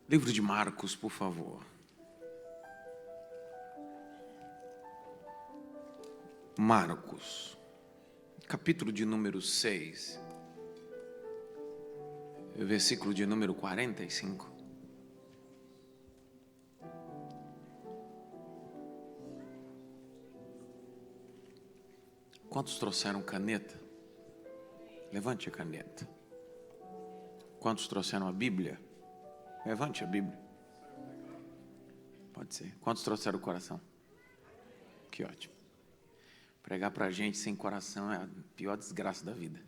Livro de Marcos, por favor. Marcos, capítulo de número 6, versículo de número 45. Quantos trouxeram caneta? Levante a caneta. Quantos trouxeram a Bíblia? Levante a Bíblia. Pode ser. Quantos trouxeram o coração? Que ótimo. Pregar para a gente sem coração é a pior desgraça da vida.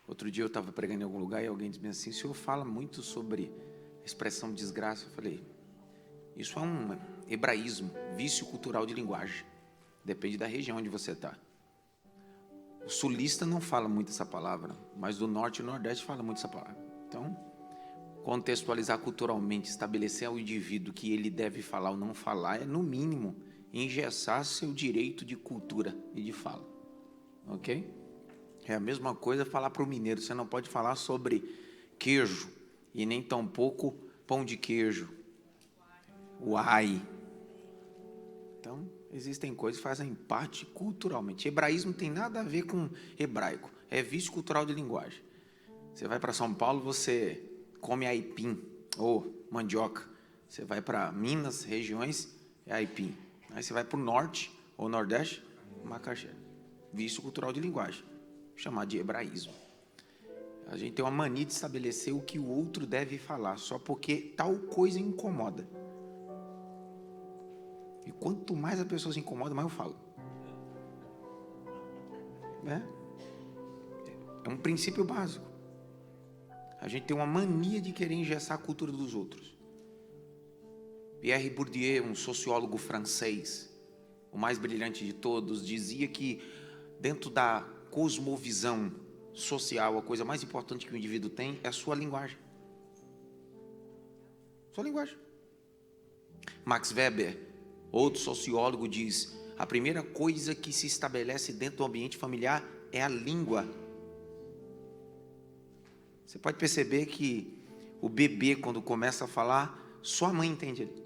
Outro dia eu estava pregando em algum lugar e alguém disse assim: o senhor fala muito sobre a expressão desgraça. Eu falei, isso é um hebraísmo, vício cultural de linguagem. Depende da região onde você está. O sulista não fala muito essa palavra, mas do norte e nordeste fala muito essa palavra. Então, contextualizar culturalmente, estabelecer ao indivíduo que ele deve falar ou não falar, é no mínimo engessar seu direito de cultura e de fala. Ok? É a mesma coisa falar para o mineiro, você não pode falar sobre queijo e nem tampouco pão de queijo, uai. Então, existem coisas que fazem parte culturalmente. Hebraísmo tem nada a ver com hebraico, é vício cultural de linguagem. Você vai para São Paulo, você come aipim ou mandioca. Você vai para Minas, regiões, é aipim. Aí você vai para o norte ou nordeste, macaxeira. Vício cultural de linguagem, chamado de hebraísmo. A gente tem uma mania de estabelecer o que o outro deve falar, só porque tal coisa incomoda. E quanto mais a pessoa se incomoda, mais eu falo. É um princípio básico. A gente tem uma mania de querer engessar a cultura dos outros. Pierre Bourdieu, um sociólogo francês, o mais brilhante de todos, dizia que dentro da cosmovisão social, a coisa mais importante que o indivíduo tem é a sua linguagem. Sua linguagem. Max Weber, outro sociólogo, diz: a primeira coisa que se estabelece dentro do ambiente familiar é a língua. Você pode perceber que o bebê, quando começa a falar, só a mãe entende ele.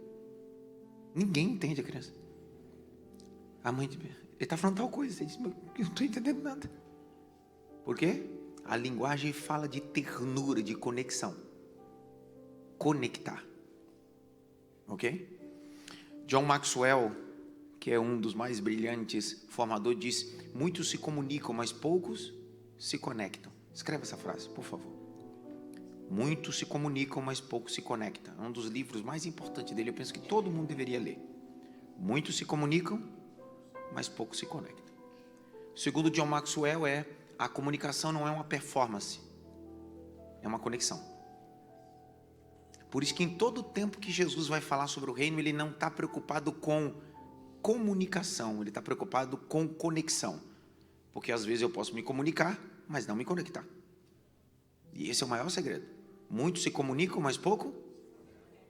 Ninguém entende a criança. A mãe, ele está falando tal coisa, você diz, mas eu não estou entendendo nada. Por quê? A linguagem fala de ternura, de conexão. Conectar. Ok? John Maxwell, que é um dos mais brilhantes formadores, diz: muitos se comunicam, mas poucos se conectam. Escreva essa frase, por favor. Muitos se comunicam, mas poucos se conectam. É um dos livros mais importantes dele, eu penso que todo mundo deveria ler. Muitos se comunicam, mas poucos se conectam. Segundo John Maxwell, a comunicação não é uma performance, é uma conexão. Por isso que em todo o tempo que Jesus vai falar sobre o reino, ele não está preocupado com comunicação, ele está preocupado com conexão. Porque às vezes eu posso me comunicar, mas não me conectar. E esse é o maior segredo. Muitos se comunicam, mas pouco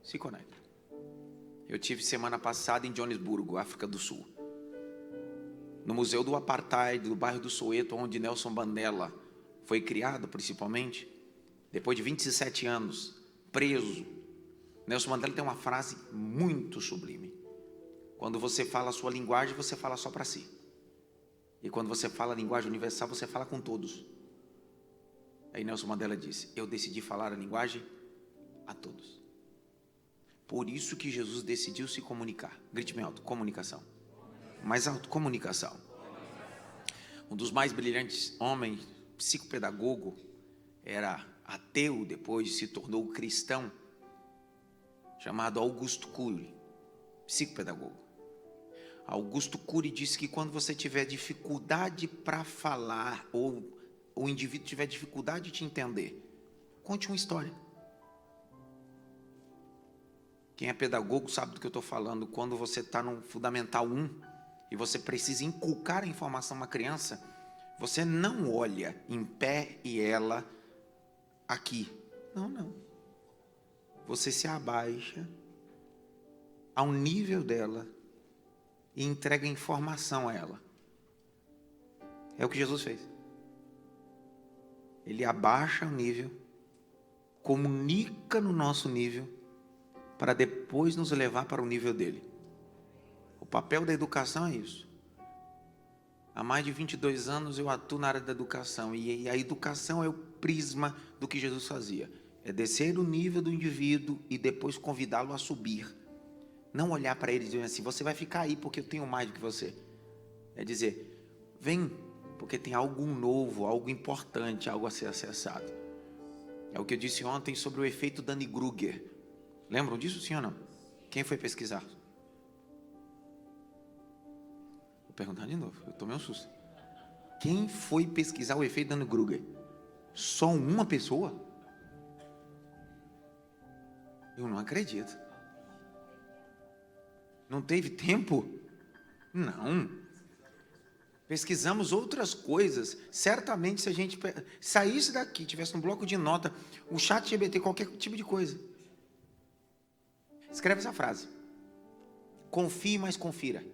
se conectam. Eu tive semana passada em Joanesburgo, África do Sul, no Museu do Apartheid, do bairro do Soweto, onde Nelson Mandela foi criado principalmente. Depois de 27 anos preso, Nelson Mandela tem uma frase muito sublime: quando você fala a sua linguagem, você fala só para si, e quando você fala a linguagem universal, você fala com todos. Aí Nelson Mandela disse: eu decidi falar a linguagem a todos. Por isso que Jesus decidiu se comunicar. Grite bem alto: comunicação. Mais alto: comunicação. Um dos mais brilhantes homens, psicopedagogo, era ateu, depois se tornou cristão, chamado Augusto Cury, psicopedagogo. Augusto Cury disse que quando você tiver dificuldade para falar, ou o indivíduo tiver dificuldade de te entender, conte uma história. Quem é pedagogo sabe do que eu estou falando. Quando você está no Fundamental 1 e você precisa inculcar a informação a uma criança, você não olha em pé e ela aqui. Não. Você se abaixa ao nível dela e entrega informação a ela. É o que Jesus fez. Ele abaixa o nível comunica no nosso nível para depois nos levar para o nível dele. O papel da educação é isso. Há mais de 22 anos eu atuo na área da educação, e a educação é o prisma do que Jesus fazia. É descer o nível do indivíduo e depois convidá-lo a subir. Não olhar para ele e dizer assim, você vai ficar aí porque eu tenho mais do que você. É dizer, vem, porque tem algo novo, algo importante, algo a ser acessado. É o que eu disse ontem sobre o efeito Dunning-Kruger. Lembram disso, sim ou não? Quem foi pesquisar? Vou perguntar de novo, eu tomei um susto. Quem foi pesquisar o efeito Dunning-Kruger? Só uma pessoa? Eu não acredito. Não teve tempo? Não. Pesquisamos outras coisas. Certamente, se a gente saísse daqui, tivesse um bloco de nota, o chat GPT, qualquer tipo de coisa. Escreve essa frase. Confie, mas confira.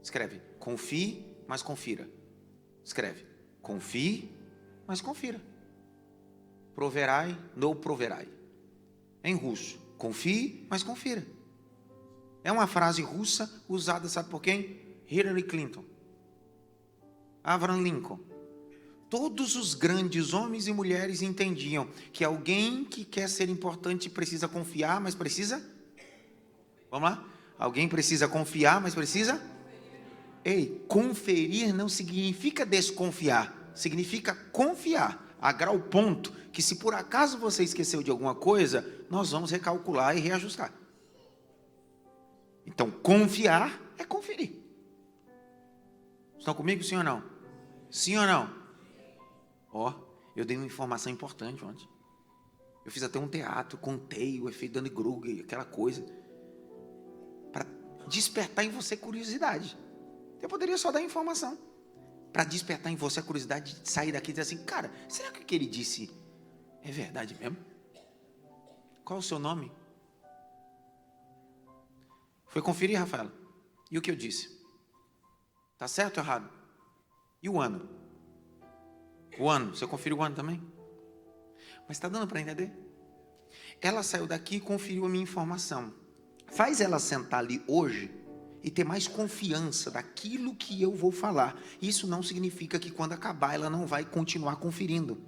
Escreve. Confie, mas confira. Escreve. Confie, mas confira. Proverai, no proverai. Em russo. Confie, mas confira. É uma frase russa usada, sabe por quem? Hillary Clinton. Abraham Lincoln. Todos os grandes homens e mulheres entendiam que alguém que quer ser importante precisa confiar, mas precisa... Vamos lá? Alguém precisa confiar, mas precisa... Ei, conferir não significa desconfiar, significa confiar, a grau ponto que se por acaso você esqueceu de alguma coisa, nós vamos recalcular e reajustar. Então, confiar é conferir. Estão comigo, sim ou não? Sim ou não? Ó, eu dei uma informação importante ontem. Eu fiz até um teatro, contei o efeito Dunning-Kruger, aquela coisa, para despertar em você curiosidade. Eu poderia só dar informação, para despertar em você a curiosidade de sair daqui e dizer assim, cara, será que o que ele disse é verdade mesmo? Qual o seu nome? Foi conferir, Rafaela? E o que eu disse? Está certo ou errado? E o ano? O ano, você conferiu o ano também? Mas está dando para entender? Ela saiu daqui e conferiu a minha informação. Faz ela sentar ali hoje e ter mais confiança daquilo que eu vou falar. Isso não significa que quando acabar ela não vai continuar conferindo.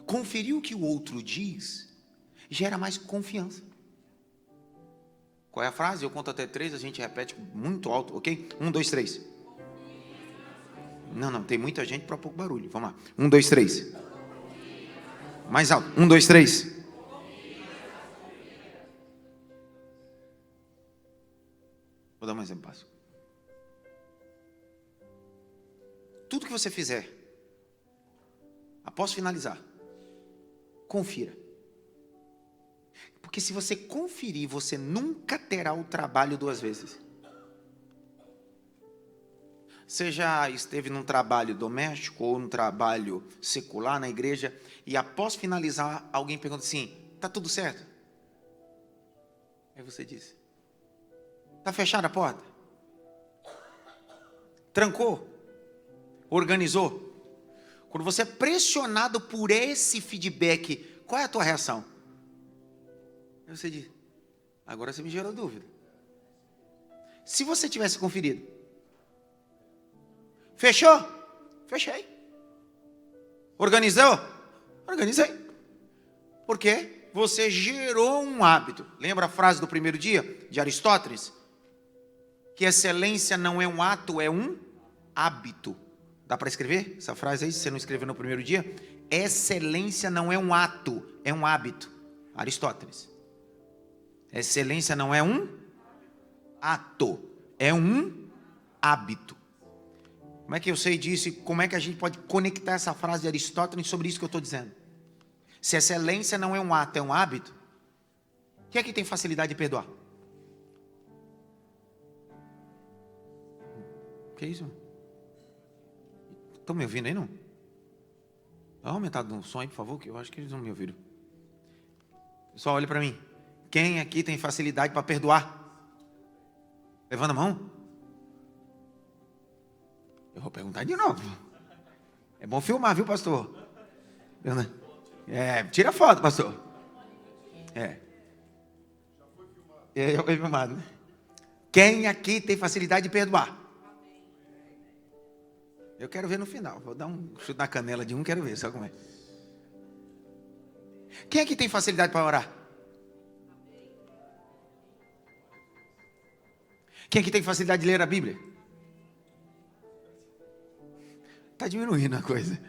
Conferir o que o outro diz gera mais confiança. Qual é a frase? Eu conto até 3, a gente repete muito alto, ok? 1, 2, 3. Não, tem muita gente para pouco barulho. Vamos lá. 1, 2, 3. Mais alto. 1, 2, 3. Vou dar mais um passo. Tudo que você fizer, após finalizar, confira. Porque se você conferir, você nunca terá o trabalho 2 vezes. Você já esteve num trabalho doméstico ou num trabalho secular na igreja e após finalizar, alguém pergunta assim, está tudo certo? Aí você disse, está fechada a porta? Trancou? Organizou? Quando você é pressionado por esse feedback, qual é a tua reação? Aí você diz, agora você me gerou dúvida. Se você tivesse conferido, fechou? Fechei. Organizou? Organizei. Por quê? Você gerou um hábito. Lembra a frase do primeiro dia, de Aristóteles? Que excelência não é um ato, é um hábito. Dá para escrever essa frase aí, se você não escreveu no primeiro dia? Excelência não é um ato, é um hábito. Aristóteles. Excelência não é um ato, é um hábito. Como é que eu sei disso e como é que a gente pode conectar essa frase de Aristóteles sobre isso que eu estou dizendo? Se excelência não é um ato, é um hábito, quem é que tem facilidade de perdoar? Que isso? Estão me ouvindo aí, não? Dá uma aumentada no som aí, por favor, que eu acho que eles não me ouviram. Pessoal, olha para mim. Quem aqui tem facilidade para perdoar? Levanta a mão. Eu vou perguntar de novo. É bom filmar, viu, pastor? Tira foto, pastor. Já foi filmado, né? Quem aqui tem facilidade de perdoar? Eu quero ver no final. Vou dar um chute na canela de um, quero ver, sabe como é? Quem aqui tem facilidade para orar? Quem aqui tem facilidade de ler a Bíblia? Está diminuindo a coisa.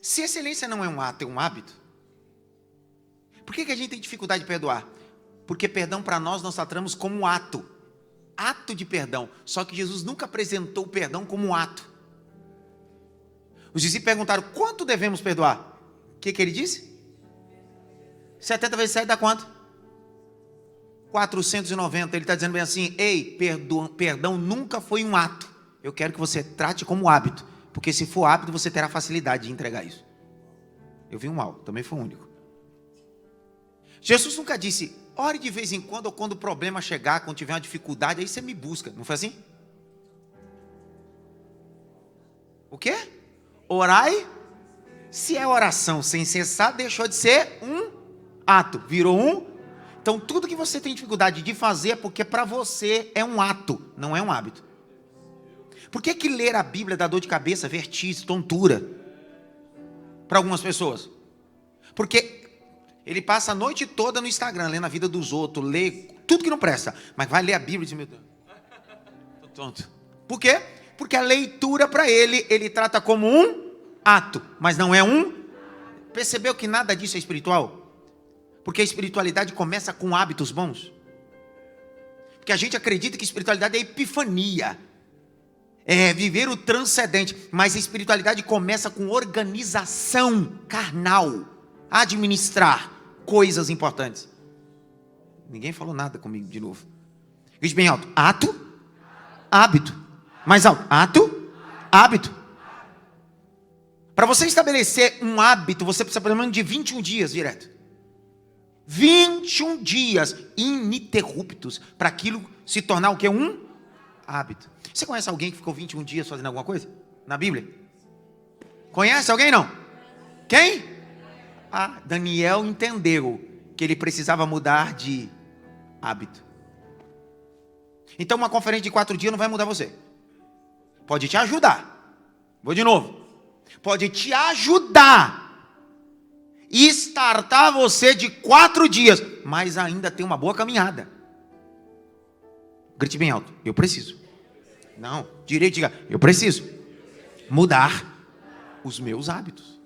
Se excelência não é um ato, é um hábito, por que a gente tem dificuldade de perdoar? Porque perdão para nós tratamos como um ato. Ato de perdão. Só que Jesus nunca apresentou o perdão como um ato. Os discípulos perguntaram, quanto devemos perdoar? O que ele disse? 70 vezes 7 dá quanto? 490. Ele está dizendo bem assim, ei, perdão nunca foi um ato. Eu quero que você trate como hábito. Porque se for hábito, você terá facilidade de entregar isso. Eu vi um mal, também foi o único. Jesus nunca disse, ore de vez em quando, ou quando o problema chegar, quando tiver uma dificuldade, aí você me busca. Não foi assim? O quê? Orai. Se é oração sem cessar, deixou de ser um ato, virou um. Então tudo que você tem dificuldade de fazer é porque para você é um ato, não é um hábito. Por que ler a Bíblia dá dor de cabeça, vertigem, tontura? Para algumas pessoas. Porque ele passa a noite toda no Instagram, lendo a vida dos outros, lê tudo que não presta. Mas vai ler a Bíblia e diz, meu Deus, estou tonto. Por quê? Porque a leitura para ele trata como um ato, mas não é um. Percebeu que nada disso é espiritual? Porque a espiritualidade começa com hábitos bons. Porque a gente acredita que espiritualidade é epifania. É viver o transcendente. Mas a espiritualidade começa com organização carnal. Administrar coisas importantes. Ninguém falou nada comigo de novo. Diz bem alto. Ato, hábito. Mais alto. Ato, hábito. Para você estabelecer um hábito, você precisa pelo menos de 21 dias direto. 21 dias ininterruptos para aquilo se tornar o que? Um hábito. Você conhece alguém que ficou 21 dias fazendo alguma coisa? Na Bíblia? Conhece alguém não? Quem? Daniel entendeu que ele precisava mudar de hábito. Então uma conferência de 4 dias não vai mudar você. Pode te ajudar. Vou de novo. Pode te ajudar. E startar você de 4 dias. Mas ainda tem uma boa caminhada. Grite bem alto. Eu preciso. Não, direito, diga. Eu preciso mudar os meus hábitos.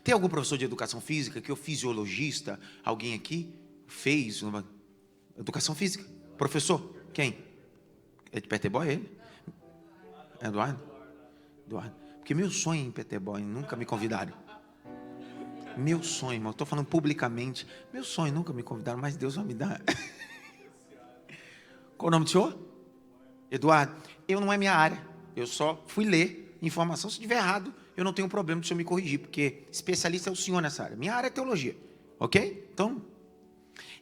Tem algum professor de educação física que é fisiologista? Alguém aqui fez uma educação física? Professor? Quem? É de Peterbó ele? Eduardo? Porque meu sonho é em Peterbó, nunca me convidaram. Meu sonho, irmão, estou falando publicamente. Meu sonho, nunca me convidaram, mas Deus vai me dar. Qual o nome do senhor? Eduardo. Eu não é minha área. Eu só fui ler informação. Se estiver errado, eu não tenho problema de o senhor me corrigir, porque especialista é o senhor nessa área. Minha área é teologia. Ok? Então,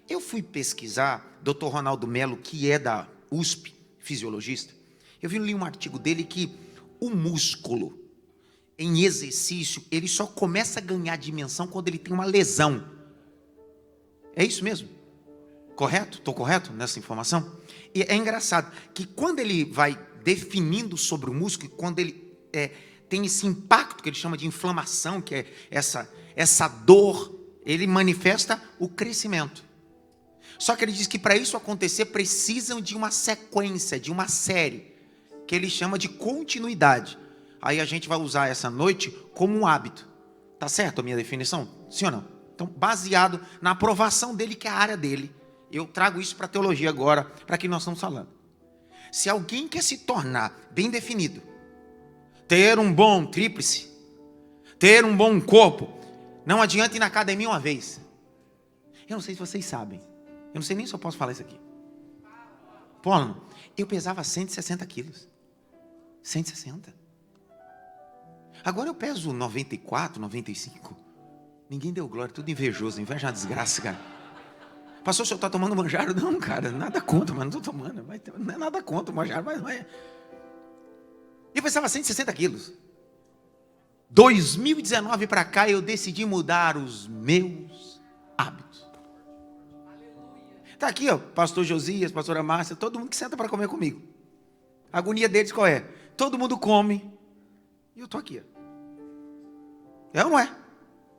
eu fui pesquisar, Dr. Ronaldo Melo, que é da USP, fisiologista. Eu li um artigo dele que o músculo, em exercício, ele só começa a ganhar dimensão quando ele tem uma lesão. É isso mesmo? Correto? Estou correto nessa informação? E é engraçado que quando ele vai definindo sobre o músculo, quando ele tem esse impacto que ele chama de inflamação, que é essa dor, ele manifesta o crescimento. Só que ele diz que para isso acontecer precisam de uma sequência, de uma série, que ele chama de continuidade. Aí a gente vai usar essa noite como um hábito. Tá certo a minha definição? Sim ou não? Então, baseado na aprovação dele, que é a área dele, eu trago isso para a teologia agora, para que nós estamos falando. Se alguém quer se tornar bem definido, ter um bom tríplice, ter um bom corpo, não adianta ir na academia uma vez. Eu não sei se vocês sabem. Eu não sei nem se eu posso falar isso aqui. Paulo, eu pesava 160 quilos. 160. Agora eu peso 94, 95. Ninguém deu glória, tudo invejoso. Inveja é uma desgraça, cara. Pastor, o senhor está tomando manjaro? Não, cara, nada contra, mas não estou tomando. Não é nada contra o manjaro, mas não é. Eu pesava 160 quilos. 2019 para cá eu decidi mudar os meus hábitos. Está aqui, ó, pastor Josias, pastora Márcia, todo mundo que senta para comer comigo. A agonia deles qual é? Todo mundo come e eu estou aqui. Ó. É ou não é?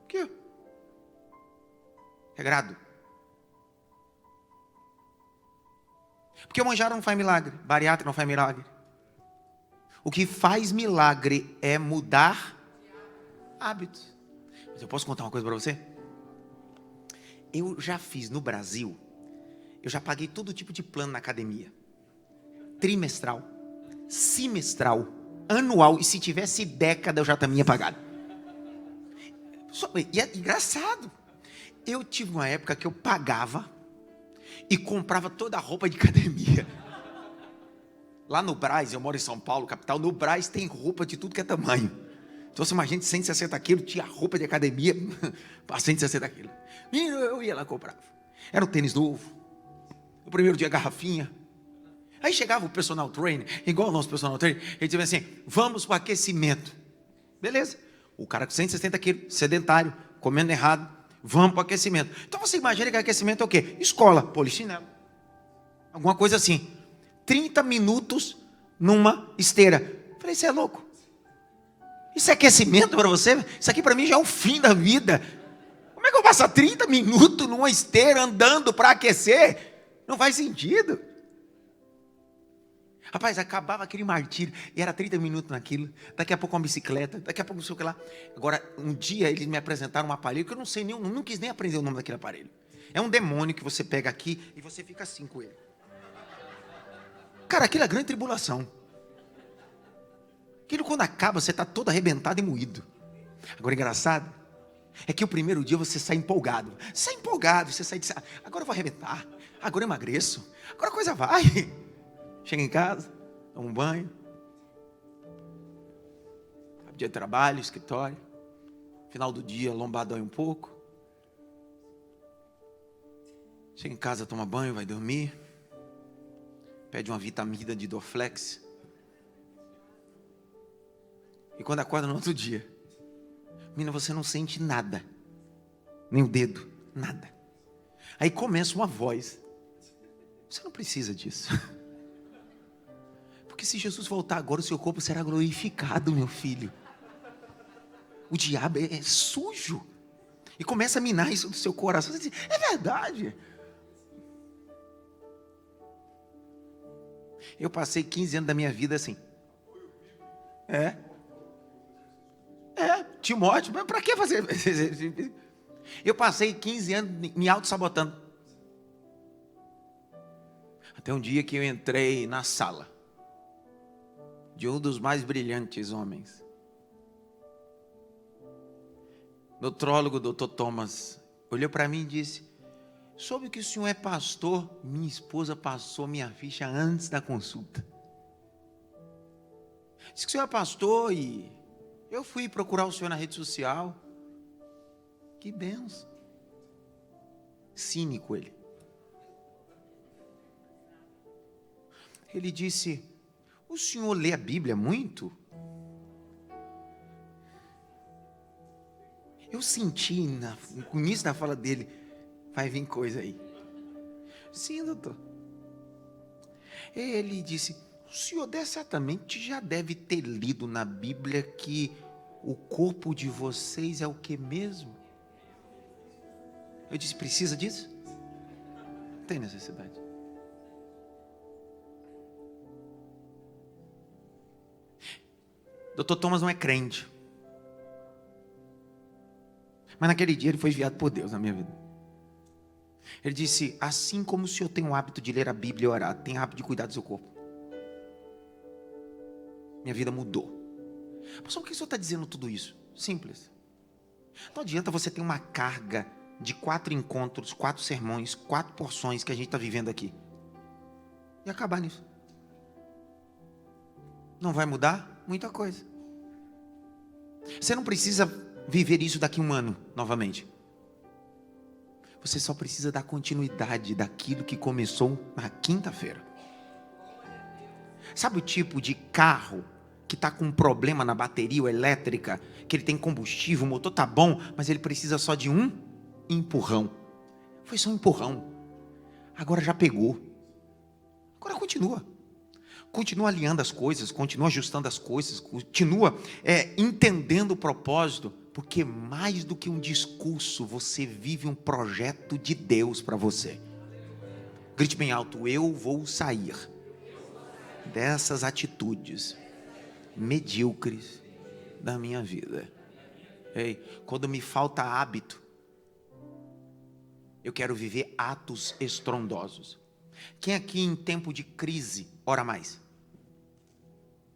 Aqui, ó. Regrado. Porque o manjaro não faz milagre, bariátrica não faz milagre. O que faz milagre é mudar hábitos. Mas eu posso contar uma coisa para você? Eu já fiz no Brasil, eu já paguei todo tipo de plano na academia. Trimestral, semestral, anual, e se tivesse década eu já tinha pagado. E é engraçado. Eu tive uma época que eu pagava e comprava toda a roupa de academia. Lá no Brás, eu moro em São Paulo, capital, no Brás tem roupa de tudo que é tamanho. Então, se uma gente de 160 quilos tinha roupa de academia para 160 quilos. Menino, eu ia lá e comprava. Era um tênis novo. No primeiro dia, garrafinha. Aí chegava o personal trainer, igual o nosso personal trainer, ele dizia assim, vamos para o aquecimento. Beleza. O cara com 160 quilos, sedentário, comendo errado, vamos para o aquecimento. Então você imagina que aquecimento é o quê? Escola, polichinelo. Alguma coisa assim. 30 minutos numa esteira. Falei, você é louco? Isso é aquecimento para você? Isso aqui para mim já é o fim da vida. Como é que eu passo 30 minutos numa esteira andando para aquecer? Não faz sentido. Rapaz, acabava aquele martírio, e era 30 minutos naquilo, daqui a pouco uma bicicleta, daqui a pouco não sei o que lá. Agora, um dia eles me apresentaram um aparelho, que eu não sei nem, não quis nem aprender o nome daquele aparelho. É um demônio que você pega aqui, e você fica assim com ele. Cara, aquilo é grande tribulação. Aquilo quando acaba, você está todo arrebentado e moído. Agora, engraçado, é que o primeiro dia você sai empolgado. Você sai de... Agora eu vou arrebentar, agora eu emagreço, agora a coisa vai... Chega em casa, toma um banho, dia de trabalho, escritório, final do dia, lombar dói um pouco. Chega em casa, toma banho, vai dormir, pede uma vitamina de Dorflex. E quando acorda no outro dia, menina, você não sente nada, nem o dedo, nada. Aí começa uma voz, você não precisa disso. Porque se Jesus voltar agora, o seu corpo será glorificado, meu filho. O diabo é sujo. E começa a minar isso do seu coração. Você diz, é verdade. Eu passei 15 anos da minha vida assim. Timóteo, mas para que fazer? Eu passei 15 anos me auto-sabotando. Até um dia que eu entrei na sala de um dos mais brilhantes homens. Nutrólogo, Dr. Thomas, olhou para mim e disse, soube que o senhor é pastor, minha esposa passou minha ficha antes da consulta. Disse que o senhor é pastor e eu fui procurar o senhor na rede social. Que benção. Cínico ele. Ele disse, o senhor lê a Bíblia muito? Eu senti no início da fala dele, vai vir coisa aí. Sim, doutor. Ele disse, o senhor certamente já deve ter lido na Bíblia que o corpo de vocês é o que mesmo? Eu disse, precisa disso? Não tem necessidade. Dr. Thomas não é crente. Mas naquele dia ele foi enviado por Deus na minha vida. Ele disse, assim como o senhor tem o hábito de ler a Bíblia e orar, tem o hábito de cuidar do seu corpo. Minha vida mudou. Mas por que o senhor está dizendo tudo isso? Simples. Não adianta você ter uma carga de 4 encontros, 4 sermões, 4 porções que a gente está vivendo aqui. E acabar nisso. Não vai mudar muita coisa. Você não precisa viver isso daqui a um ano, novamente. Você só precisa dar continuidade daquilo que começou na quinta-feira. Sabe o tipo de carro que está com um problema na bateria elétrica, que ele tem combustível, o motor está bom, mas ele precisa só de um empurrão. Foi só um empurrão. Agora já pegou. Agora continua. Continua alinhando as coisas, continua ajustando as coisas, continua entendendo o propósito. Porque mais do que um discurso, você vive um projeto de Deus para você. Grite bem alto: eu vou sair dessas atitudes medíocres da minha vida. Ei, quando me falta hábito, eu quero viver atos estrondosos. Quem aqui em tempo de crise ora mais?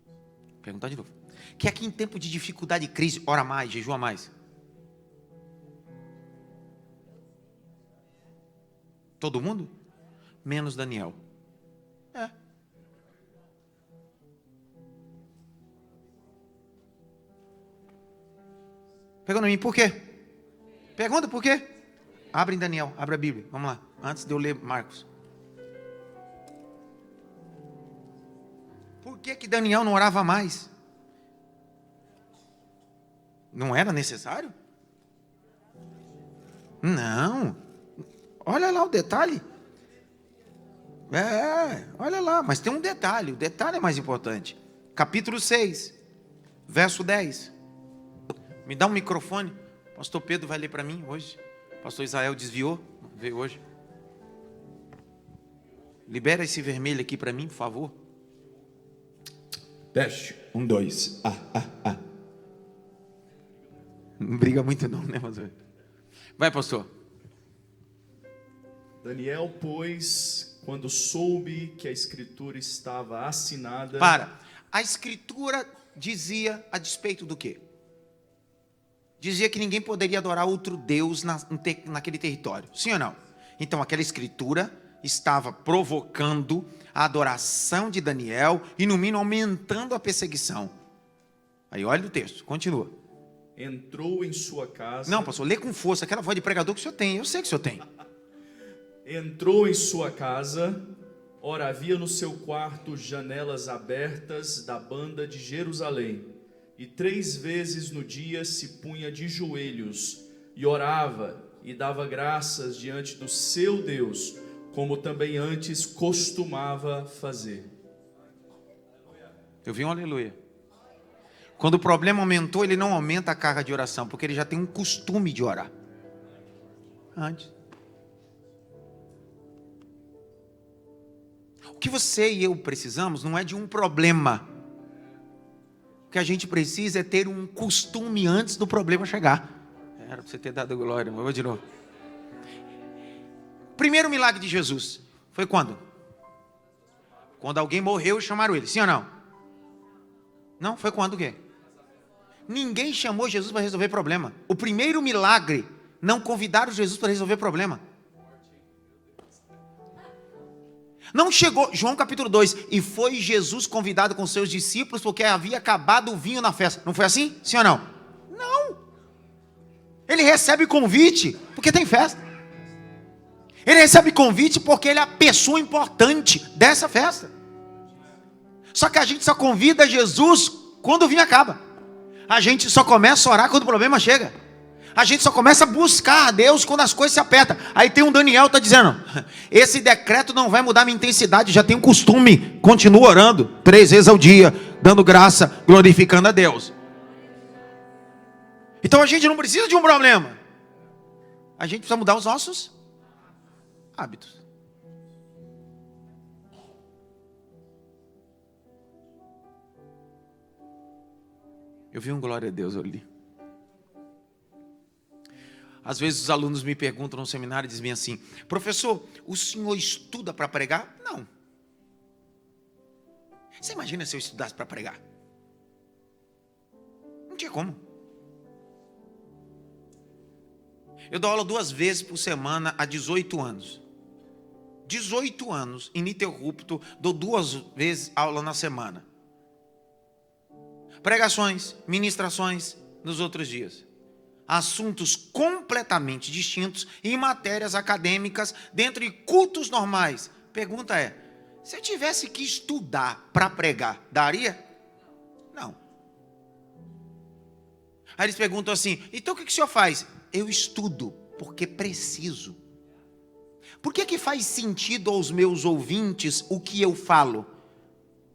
Vou perguntar de novo. Quem aqui em tempo de dificuldade e crise ora mais, jejua mais? Todo mundo? Menos Daniel. Pergunta a mim, por quê? Pergunta por quê? Abre em Daniel, abre a Bíblia, vamos lá. Antes de eu ler Marcos. Por que Daniel não orava mais? Não era necessário? Não. Olha lá o detalhe. Olha lá, mas tem um detalhe. O detalhe é mais importante. Capítulo 6, verso 10. Me dá um microfone. Pastor Pedro vai ler para mim hoje. Pastor Israel desviou, veio hoje. Libera esse vermelho aqui para mim, por favor. Teste, 1, 2. Não briga muito não, né, pastor? Vai, pastor. Daniel, pois, quando soube que a escritura estava assinada... A escritura dizia a despeito do quê? Dizia que ninguém poderia adorar outro Deus naquele território. Sim ou não? Então aquela escritura estava provocando a adoração de Daniel e no mínimo aumentando a perseguição. Aí olha o texto, continua. Entrou em sua casa... Não, pastor, lê com força, aquela voz de pregador que o senhor tem, eu sei que o senhor tem. Entrou em sua casa, ora havia no seu quarto janelas abertas da banda de Jerusalém, e 3 vezes no dia se punha de joelhos, e orava, e dava graças diante do seu Deus, como também antes costumava fazer. Eu vi um aleluia. Quando o problema aumentou, ele não aumenta a carga de oração, porque ele já tem um costume de orar. Antes. O que você e eu precisamos não é de um problema. O que a gente precisa é ter um costume antes do problema chegar. Era para você ter dado glória, mas eu vou de novo. Primeiro milagre de Jesus foi quando? Quando alguém morreu e chamaram ele, sim ou não? Não, foi quando o quê? Ninguém chamou Jesus para resolver problema. O primeiro milagre, não convidaram Jesus para resolver problema. Não chegou, João capítulo 2, e foi Jesus convidado com seus discípulos porque havia acabado o vinho na festa. Não foi assim? Sim ou não? Não. Ele recebe convite porque tem festa. Ele recebe convite porque ele é a pessoa importante dessa festa. Só que a gente só convida Jesus quando o vinho acaba. A gente só começa a orar quando o problema chega. A gente só começa a buscar a Deus quando as coisas se apertam. Aí tem um Daniel que está dizendo: esse decreto não vai mudar minha intensidade, já tenho costume. Continuo orando 3 vezes ao dia, dando graça, glorificando a Deus. Então a gente não precisa de um problema. A gente precisa mudar os nossos hábitos. Eu vi um glória a Deus ali. Às vezes os alunos me perguntam no seminário e dizem assim: professor, o senhor estuda para pregar? Não. Você imagina se eu estudasse para pregar? Não tinha como. Eu dou aula 2 vezes por semana há 18 anos. 18 anos, ininterrupto, dou 2 vezes aula na semana. Pregações, ministrações nos outros dias. assuntos completamente distintos em matérias acadêmicas, dentro de cultos normais. Pergunta é, se eu tivesse que estudar para pregar, daria? Não. Aí eles perguntam assim, então o que o senhor faz? Eu estudo, porque preciso. Por que faz sentido aos meus ouvintes o que eu falo?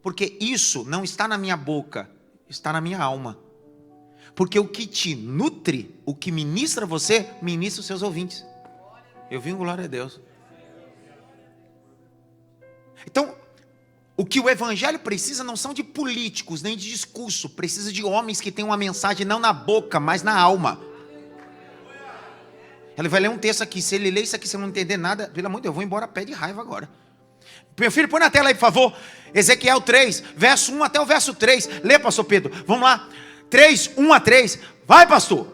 Porque isso não está na minha boca, está na minha alma. Porque o que te nutre, o que ministra você, ministra os seus ouvintes. Eu vim, glória a Deus. Então, o que o evangelho precisa não são de políticos, nem de discurso. Precisa de homens que tenham uma mensagem não na boca, mas na alma. Ele vai ler um texto aqui. Se ele ler isso aqui, se não entender nada, pelo amor de Deus, eu vou embora a pé de raiva agora. Meu filho, põe na tela aí, por favor. Ezequiel 3, verso 1 até o verso 3. Lê, pastor Pedro. Vamos lá. 3, 1 a 3. Vai, pastor.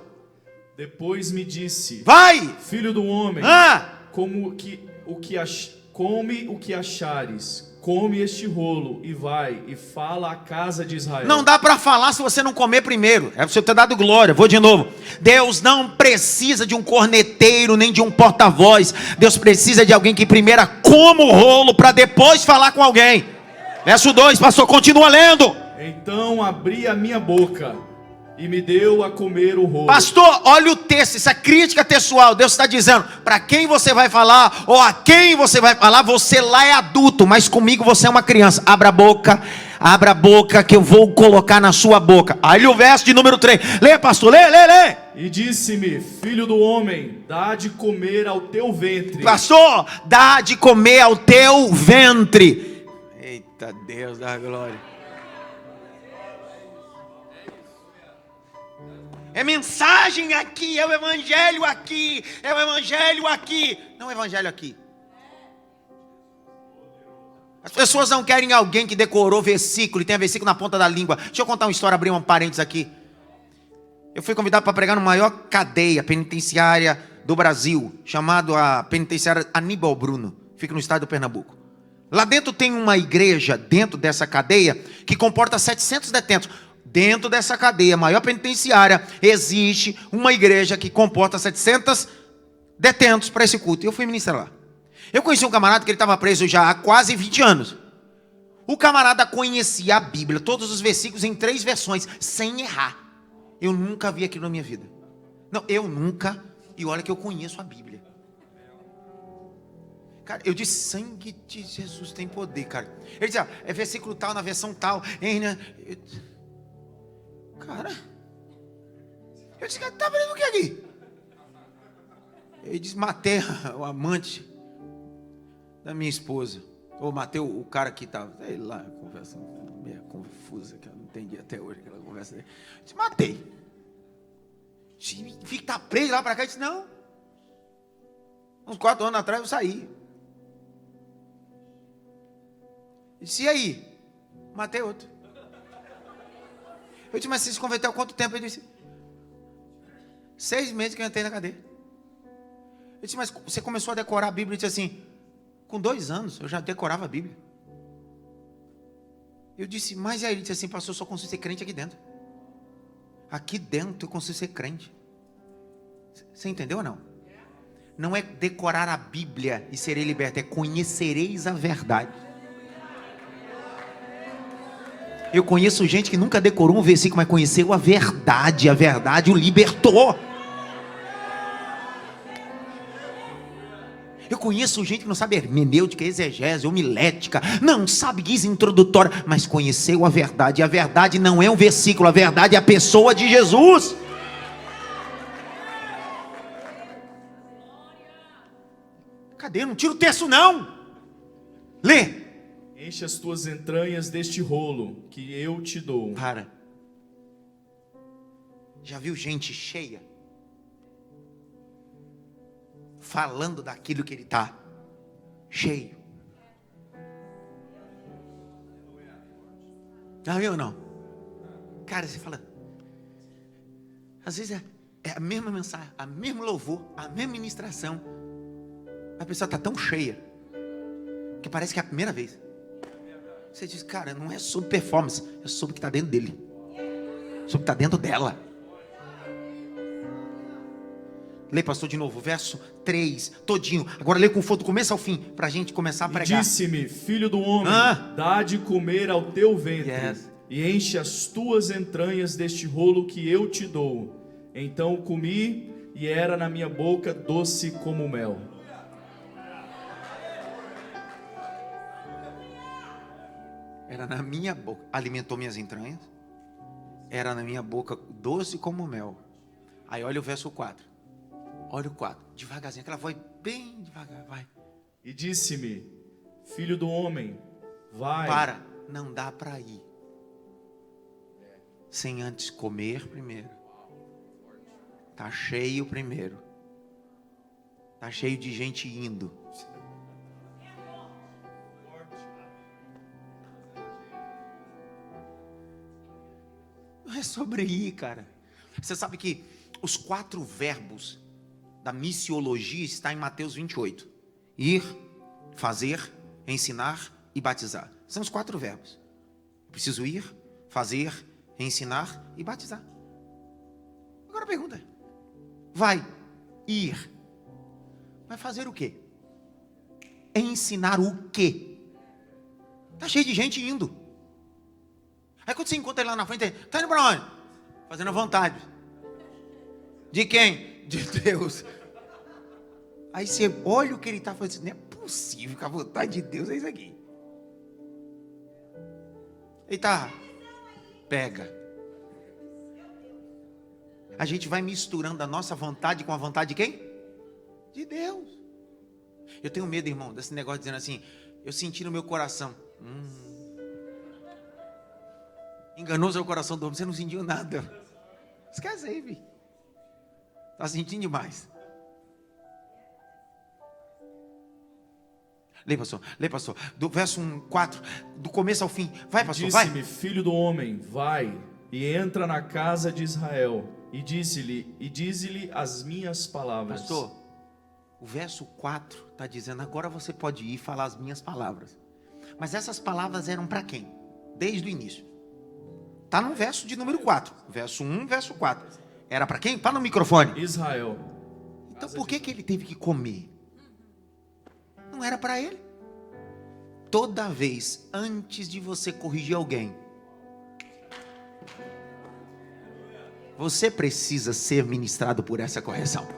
Depois me disse: vai, filho do homem, come o que achares, come este rolo e vai e fala à casa de Israel. Não dá para falar se você não comer primeiro. É para você ter dado glória. Vou de novo. Deus não precisa de um corneteiro nem de um porta-voz. Deus precisa de alguém que primeiro coma o rolo para depois falar com alguém. Verso 2, pastor, continua lendo. Então abri a minha boca e me deu a comer o rolo. Pastor, olha o texto, isso é crítica textual. Deus está dizendo, para quem você vai falar, ou a quem você vai falar, você lá é adulto, mas comigo você é uma criança. Abra a boca que eu vou colocar na sua boca. Aí o verso de número 3, lê, pastor, lê. E disse-me: filho do homem, dá de comer ao teu ventre. Pastor, dá de comer ao teu ventre. Eita Deus da glória. É mensagem aqui, é o evangelho aqui, é o evangelho aqui, não é o evangelho aqui. As pessoas não querem alguém que decorou versículo e tem versículo na ponta da língua. Deixa eu contar uma história, abrir um parênteses aqui. Eu fui convidado para pregar no maior cadeia penitenciária do Brasil, chamado a penitenciária Aníbal Bruno, fica no estado do Pernambuco. Lá dentro tem uma igreja, dentro dessa cadeia, que comporta 700 detentos. Dentro dessa cadeia maior penitenciária, existe uma igreja que comporta 700 detentos para esse culto. E eu fui ministrar lá. Eu conheci um camarada que ele estava preso já há quase 20 anos. O camarada conhecia a Bíblia, todos os versículos em 3 versões, sem errar. Eu nunca vi aquilo na minha vida. Não, eu nunca. E olha que eu conheço a Bíblia. Cara, eu disse, sangue de Jesus tem poder, cara. Ele dizia, é versículo tal, na versão tal. Cara, eu disse, cara, tá vendo o que aqui? Ele disse, matei o amante da minha esposa. Ou matei o cara que estava, sei lá, conversa meio confusa, que eu não entendi até hoje aquela conversa dele. Eu disse, matei. Fica preso lá para cá. Eu disse, não. Uns 4 anos atrás eu saí. Eu disse, e aí? Matei outro. Eu disse, mas você se converteu há quanto tempo? Ele disse, 6 meses que eu entrei na cadeia. Eu disse, mas você começou a decorar a Bíblia? Ele disse assim, com 2 anos eu já decorava a Bíblia. Eu disse, mas aí? Ele disse assim, pastor, eu só consigo ser crente aqui dentro. Aqui dentro eu consigo ser crente. Você entendeu ou não? Não é decorar a Bíblia e serei liberto, é conhecereis a verdade. Eu conheço gente que nunca decorou um versículo, mas conheceu a verdade o libertou. Eu conheço gente que não sabe hermenêutica, exegese, homilética, não sabe guisa introdutória, mas conheceu a verdade. E a verdade não é um versículo, a verdade é a pessoa de Jesus. Cadê? Não tira o texto não. Lê. Enche as tuas entranhas deste rolo que eu te dou. Para. Já viu gente cheia? Falando daquilo que ele está cheio. Já viu ou não? Cara, você fala. Às vezes é a mesma mensagem, a mesmo louvor, a mesma ministração. A pessoa está tão cheia que parece que é a primeira vez. Você diz, cara, não é sobre performance, é sobre o que está dentro dele, sobre o que está dentro dela. Lê, pastor, de novo, verso 3, todinho. Agora lê com fogo do começo ao fim, para a gente começar a E pregar. disse-me: filho do homem, Ah. dá de comer ao teu ventre, Yes. e enche as tuas entranhas deste rolo que eu te dou. Então comi, e era na minha boca doce como mel. Era na minha boca, alimentou minhas entranhas. Era na minha boca doce como mel. Aí olha o verso 4. Olha o 4, devagarzinho, aquela voz bem devagar, vai. E disse-me: filho do homem, vai. Para, não dá para ir sem antes comer primeiro. Tá cheio primeiro. Tá cheio de gente indo. Não é sobre ir, cara. Você sabe que os 4 verbos da missiologia está em Mateus 28. Ir, fazer, ensinar e batizar. São os 4 verbos. Eu preciso ir, fazer, ensinar e batizar. Agora a pergunta é: vai ir, vai fazer o quê? Ensinar o quê? Tá cheio de gente indo. Aí quando você encontra ele lá na frente, tá indo para onde? Fazendo a vontade. De quem? De Deus. Aí você olha o que ele está fazendo, não é possível que a vontade de Deus é isso aqui. Eita, pega. A gente vai misturando a nossa vontade com a vontade de quem? De Deus. Eu tenho medo, irmão, desse negócio dizendo assim: eu senti no meu coração. Enganou seu coração do homem, você não sentiu nada. Esquece aí, filho. Está sentindo demais. Lê, pastor, do verso 4, do começo ao fim. Vai, pastor, vai. Disse-me: filho do homem, vai e entra na casa de Israel, e dize-lhe as minhas palavras. Pastor, o verso 4 está dizendo: agora você pode ir falar as minhas palavras. Mas essas palavras eram para quem? Desde o início. Está no verso de número 4. Verso 1, verso 4. Era para quem? Para no microfone. Israel. Então por que ele teve que comer? Não era para ele. Toda vez antes de você corrigir alguém, você precisa ser ministrado por essa correção.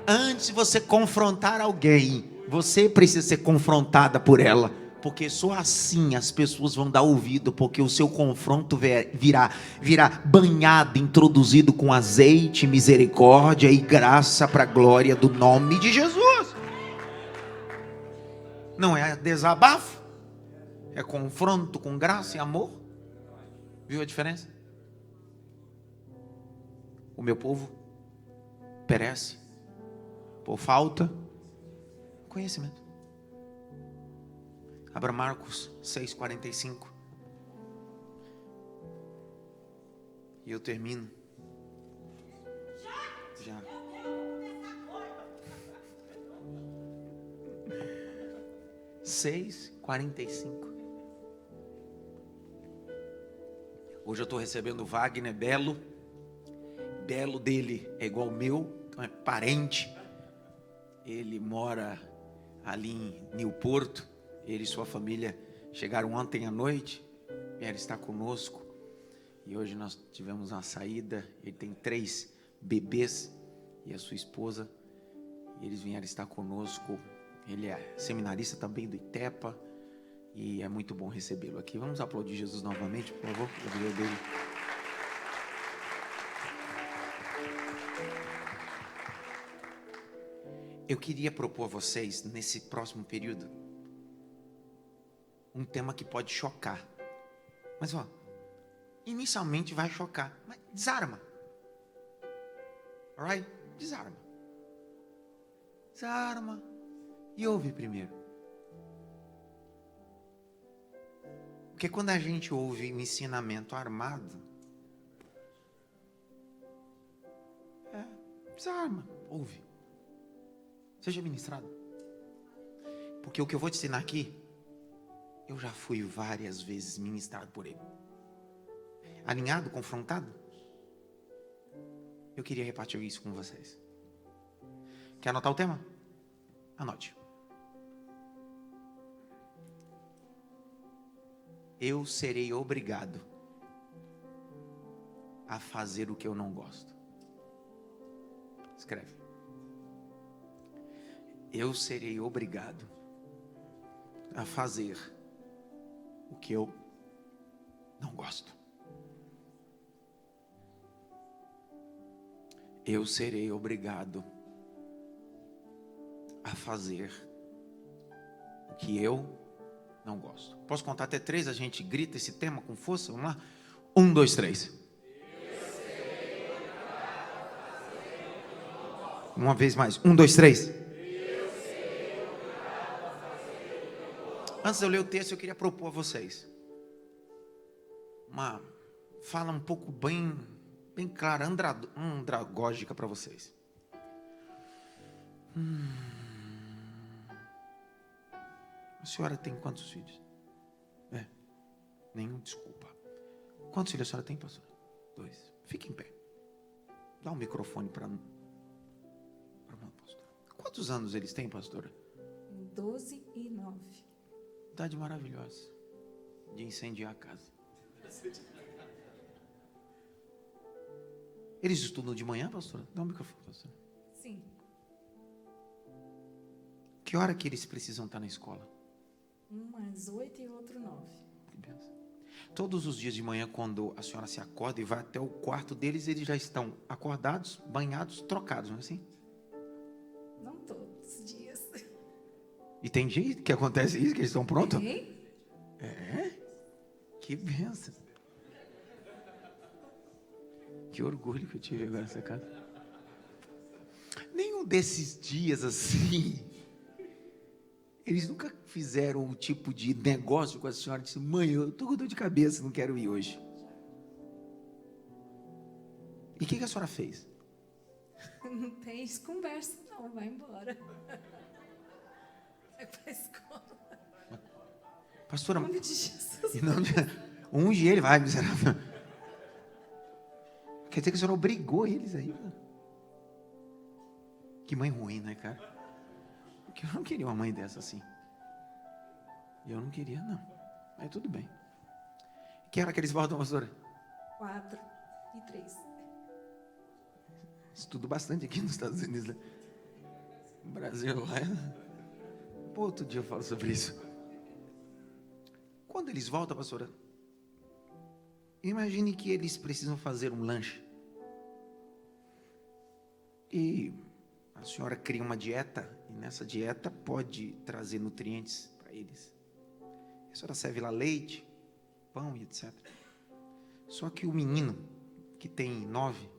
Antes de você confrontar alguém, você precisa ser confrontada por ela. Porque só assim as pessoas vão dar ouvido, porque o seu confronto virá banhado, introduzido com azeite, misericórdia e graça para a glória do nome de Jesus. Não é desabafo, é confronto com graça e amor. Viu a diferença? O meu povo perece por falta de conhecimento. Abra Marcos 6,45. E eu termino. Já. Seis 45. Hoje eu estou recebendo o Wagner Belo. Belo dele é igual ao meu, então é parente. Ele mora ali em Newporto. Ele e sua família chegaram ontem à noite, vieram estar conosco, e hoje nós tivemos uma saída. Ele tem 3 bebês e a sua esposa, e eles vieram estar conosco. Ele é seminarista também do ITEPA, e é muito bom recebê-lo aqui. Vamos aplaudir Jesus novamente, por favor, a vida dele. Eu queria propor a vocês, nesse próximo período, um tema que pode chocar. Mas ó, inicialmente vai chocar, mas desarma. Alright? Desarma. Desarma. E ouve primeiro. Porque quando a gente ouve o ensinamento armado, desarma, ouve. Seja ministrado. Porque o que eu vou te ensinar aqui, eu já fui várias vezes ministrado por ele. Alinhado, confrontado. Eu queria repartir isso com vocês. Quer anotar o tema? Anote. Eu serei obrigado a fazer o que eu não gosto. Escreve. Eu serei obrigado a fazer o que eu não gosto. Eu serei obrigado a fazer o que eu não gosto. Posso contar até 3? A gente grita esse tema com força? Vamos lá? 1, 2, 3. Uma vez mais. 1, 2, 3. Antes de eu ler o texto, eu queria propor a vocês uma fala um pouco bem clara, andragógica para vocês. A senhora tem quantos filhos? Nenhum, desculpa. Quantos filhos a senhora tem, pastora? 2. Fique em pé. Dá um microfone para a pastora. Quantos anos eles têm, pastora? 12 e 9. Idade maravilhosa de incendiar a casa. Eles estudam de manhã, pastora? Dá um microfone, pastora. Sim. Que hora que eles precisam estar na escola? Um às 8 e o outro 9. Que benção. Todos os dias de manhã, quando a senhora se acorda e vai até o quarto deles, eles já estão acordados, banhados, trocados, não é assim? Não todos os dias. E tem dia que acontece isso, que eles estão prontos? Tem? Que benção. Que orgulho que eu tive agora nessa casa. Nenhum desses dias assim, eles nunca fizeram um tipo de negócio com a senhora, disse: mãe, eu estou com dor de cabeça, não quero ir hoje. E o que a senhora fez? Não tem conversa, não. Vai embora. Vai para a escola. Pastora, Em nome de Jesus. em nome de... unge ele, vai, miserável. Quer dizer que a senhora obrigou eles aí? Que mãe ruim, né, cara? Porque eu não queria uma mãe dessa assim. Eu não queria, não. Mas tudo bem. Que hora que eles voltam, pastora? 4 e 3. Estudo bastante aqui nos Estados Unidos, né? No Brasil, Pô, outro dia eu falo sobre isso. Quando eles voltam, pastora, imagine que eles precisam fazer um lanche. E a senhora cria uma dieta, e nessa dieta pode trazer nutrientes para eles. A senhora serve lá leite, pão e etc. Só que o menino, que tem 9,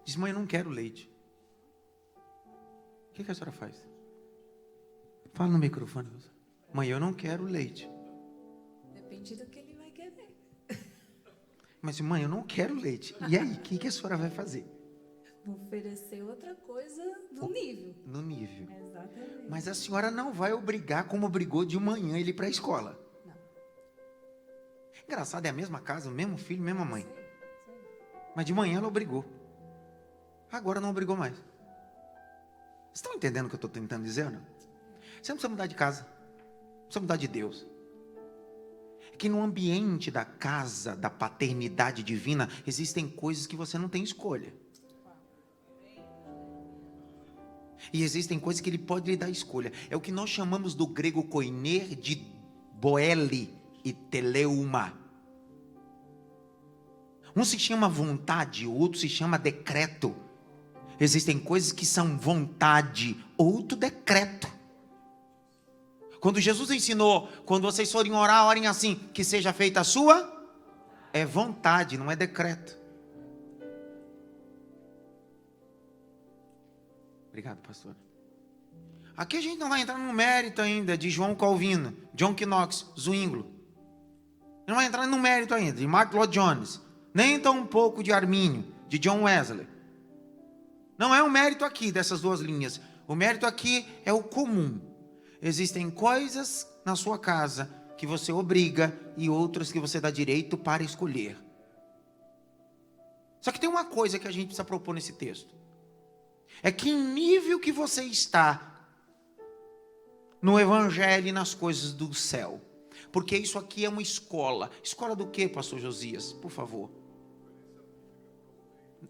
diz: mãe, eu não quero leite. O que a senhora faz? Fala no microfone. Mãe, eu não quero leite. Depende do que ele vai querer. Mas, mãe, eu não quero leite. E aí, o que a senhora vai fazer? Vou oferecer outra coisa no nível. No nível. Exatamente. Mas a senhora não vai obrigar, como obrigou de manhã ele para a escola. Não. Engraçado, é a mesma casa, o mesmo filho, mesma mãe. Sei. Mas de manhã ela obrigou. Agora não obrigou mais. Vocês estão entendendo o que eu estou tentando dizer ou não? Você não precisa mudar de casa. Não precisa mudar de Deus. É que no ambiente da casa, da paternidade divina, existem coisas que você não tem escolha. E existem coisas que ele pode lhe dar escolha. É o que nós chamamos do grego koiner de boele e teleuma. Um se chama vontade, o outro se chama decreto. Existem coisas que são vontade, outro decreto. Quando Jesus ensinou, quando vocês forem orar, orem assim: que seja feita a sua, é vontade, não é decreto. Obrigado, pastor. Aqui a gente não vai entrar no mérito ainda de João Calvino, John Knox, Zwingli. Não vai entrar no mérito ainda de Martin Lloyd Jones, nem tão um pouco de Armínio, de John Wesley. Não é o mérito aqui dessas duas linhas. O mérito aqui é o comum. Existem coisas na sua casa que você obriga e outras que você dá direito para escolher. Só que tem uma coisa que a gente precisa propor nesse texto. É que nível que você está no evangelho e nas coisas do céu. Porque isso aqui é uma escola. Escola do quê, pastor Josias? Por favor.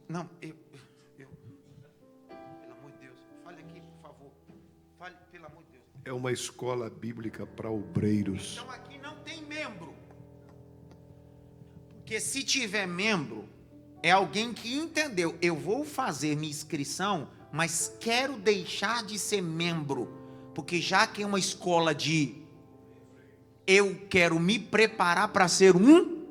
Não, pelo amor de Deus, fale aqui, por favor. Fale, pelo amor de Deus. É uma escola bíblica para obreiros. Então aqui não tem membro. Porque se tiver membro, é alguém que entendeu, eu vou fazer minha inscrição, mas quero deixar de ser membro. Porque já que é uma escola de eu quero me preparar para ser um,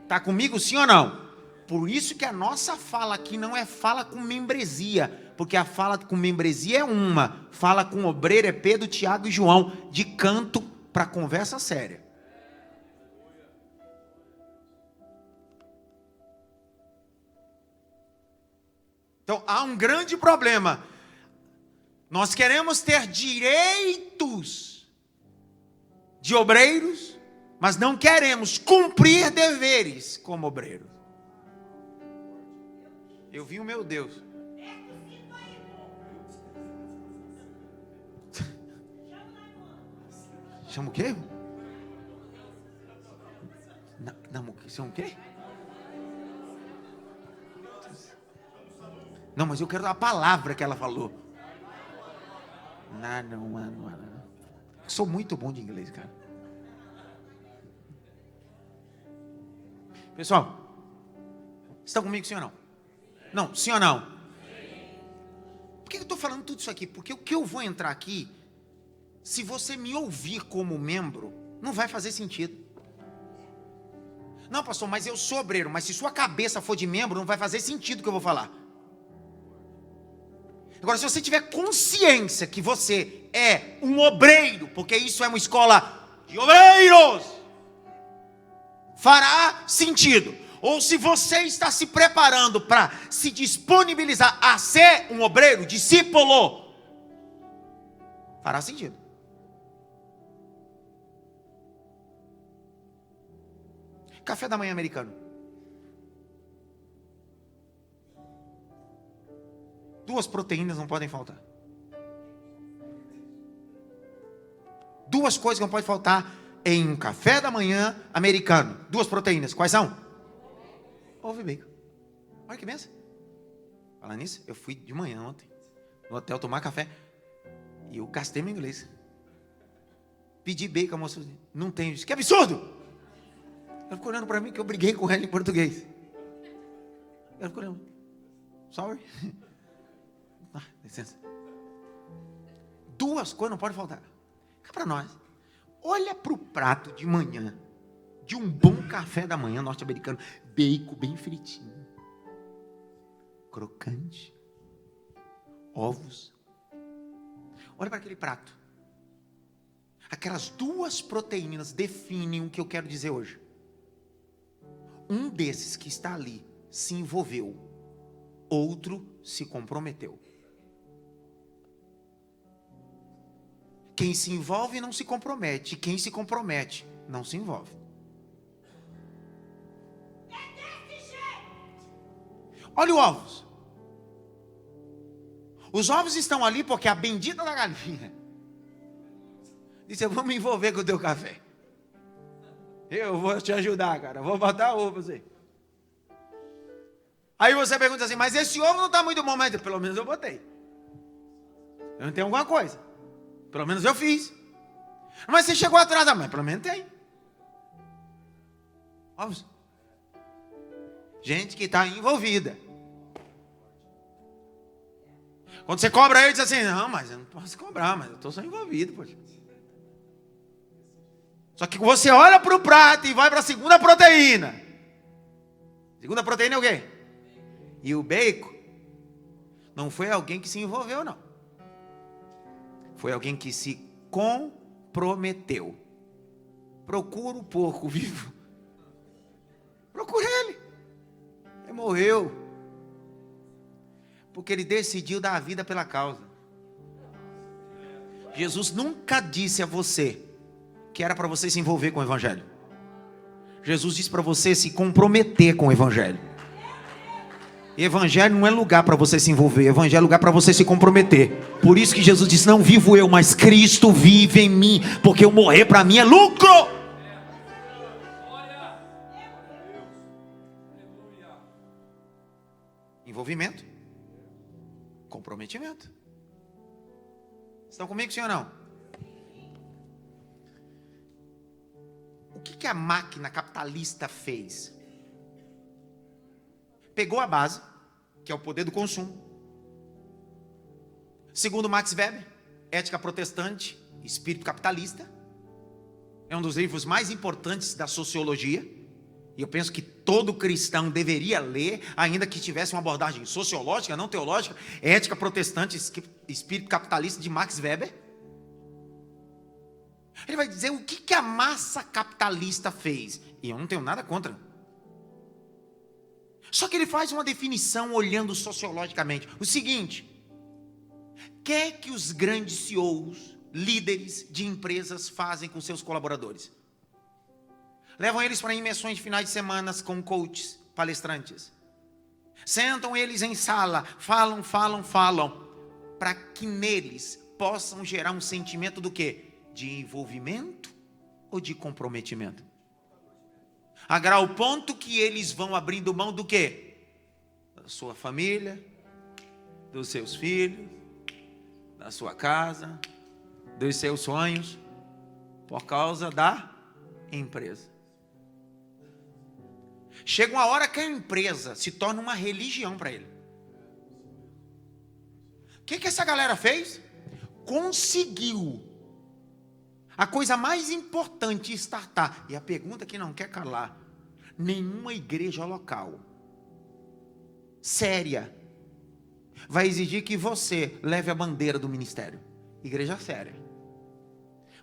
tá comigo sim ou não? Por isso que a nossa fala aqui não é fala com membresia, porque a fala com membresia é uma, fala com obreiro é Pedro, Tiago e João, de canto para conversa séria. Então há um grande problema. Nós queremos ter direitos de obreiros, mas não queremos cumprir deveres como obreiros. Eu vi o meu Deus. Chama o quê? Não, chama o quê? Não, mas eu quero a palavra que ela falou. Não. Sou muito bom de inglês, cara. Pessoal, estão comigo sim ou não? Não, sim ou não? Por que eu estou falando tudo isso aqui? Porque o que eu vou entrar aqui, se você me ouvir como membro, não vai fazer sentido. Não, pastor, mas eu sou obreiro, mas se sua cabeça for de membro, não vai fazer sentido o que eu vou falar. Agora, se você tiver consciência que você é um obreiro, porque isso é uma escola de obreiros, fará sentido. Ou se você está se preparando para se disponibilizar a ser um obreiro, discípulo, fará sentido. Café da manhã americano. 2 proteínas não podem faltar. 2 coisas que não podem faltar em um café da manhã americano. 2 proteínas. Quais são? Ovo e bacon. Olha que benção. Falando nisso, eu fui de manhã ontem no hotel tomar café e eu gastei meu inglês. Pedi bacon, a moça disse, não tem. Eu disse, que absurdo! Ela ficou olhando para mim que eu briguei com ela em português. Ela ficou olhando. Sorry. Licença. 2 coisas não podem faltar. Cá para nós. Olha para o prato de manhã de um bom café da manhã norte-americano. Bacon bem fritinho. Crocante. Ovos. Olha para aquele prato. Aquelas 2 proteínas definem o que eu quero dizer hoje. Um desses que está ali se envolveu. Outro se comprometeu. Quem se envolve não se compromete. Quem se compromete não se envolve. Olha os ovos. Os ovos estão ali porque a bendita da galinha disse, eu vou me envolver com o teu café. Eu vou te ajudar, cara. Eu vou botar ovo pra você. Aí você pergunta assim, mas esse ovo não está muito bom, mas pelo menos eu botei. Eu não tenho alguma coisa. Pelo menos eu fiz. Mas você chegou atrasado, mas pelo menos tem. Ovos. Gente que está envolvida. Quando você cobra ele, diz assim, não, mas eu não posso cobrar, mas eu estou só envolvido, poxa. Só que você olha para o prato e vai para a segunda proteína. Segunda proteína é o quê? E o bacon não foi alguém que se envolveu, não. Foi alguém que se comprometeu. Procura o porco vivo. Procura ele. Ele morreu. Porque ele decidiu dar a vida pela causa. Jesus nunca disse a você que era para você se envolver com o Evangelho. Jesus disse para você se comprometer com o Evangelho. Evangelho não é lugar para você se envolver. Evangelho é lugar para você se comprometer. Por isso que Jesus disse: não vivo eu, mas Cristo vive em mim. Porque eu morrer para mim é lucro. Envolvimento. Comprometimento. Estão comigo, sim ou não? O que a máquina capitalista fez? Pegou a base, que é o poder do consumo. Segundo Max Weber, Ética Protestante, Espírito Capitalista. É um dos livros mais importantes da sociologia. E eu penso que todo cristão deveria ler, ainda que tivesse uma abordagem sociológica, não teológica. Ética Protestante, Espírito Capitalista, de Max Weber. Ele vai dizer o que a massa capitalista fez. E eu não tenho nada contra. Só que ele faz uma definição olhando sociologicamente. O seguinte: quer que os grandes CEOs, líderes de empresas fazem com seus colaboradores? Levam eles para imersões de finais de semana com coaches, palestrantes. Sentam eles em sala, falam, para que neles possam gerar um sentimento do quê? De envolvimento ou de comprometimento? A grau ponto que eles vão abrindo mão do quê? Da sua família, dos seus filhos, da sua casa, dos seus sonhos, por causa da empresa. Chega uma hora que a empresa se torna uma religião para ele. O que essa galera fez? Conseguiu a coisa mais importante, startar. E a pergunta que não quer calar: nenhuma igreja local séria vai exigir que você leve a bandeira do ministério. Igreja séria.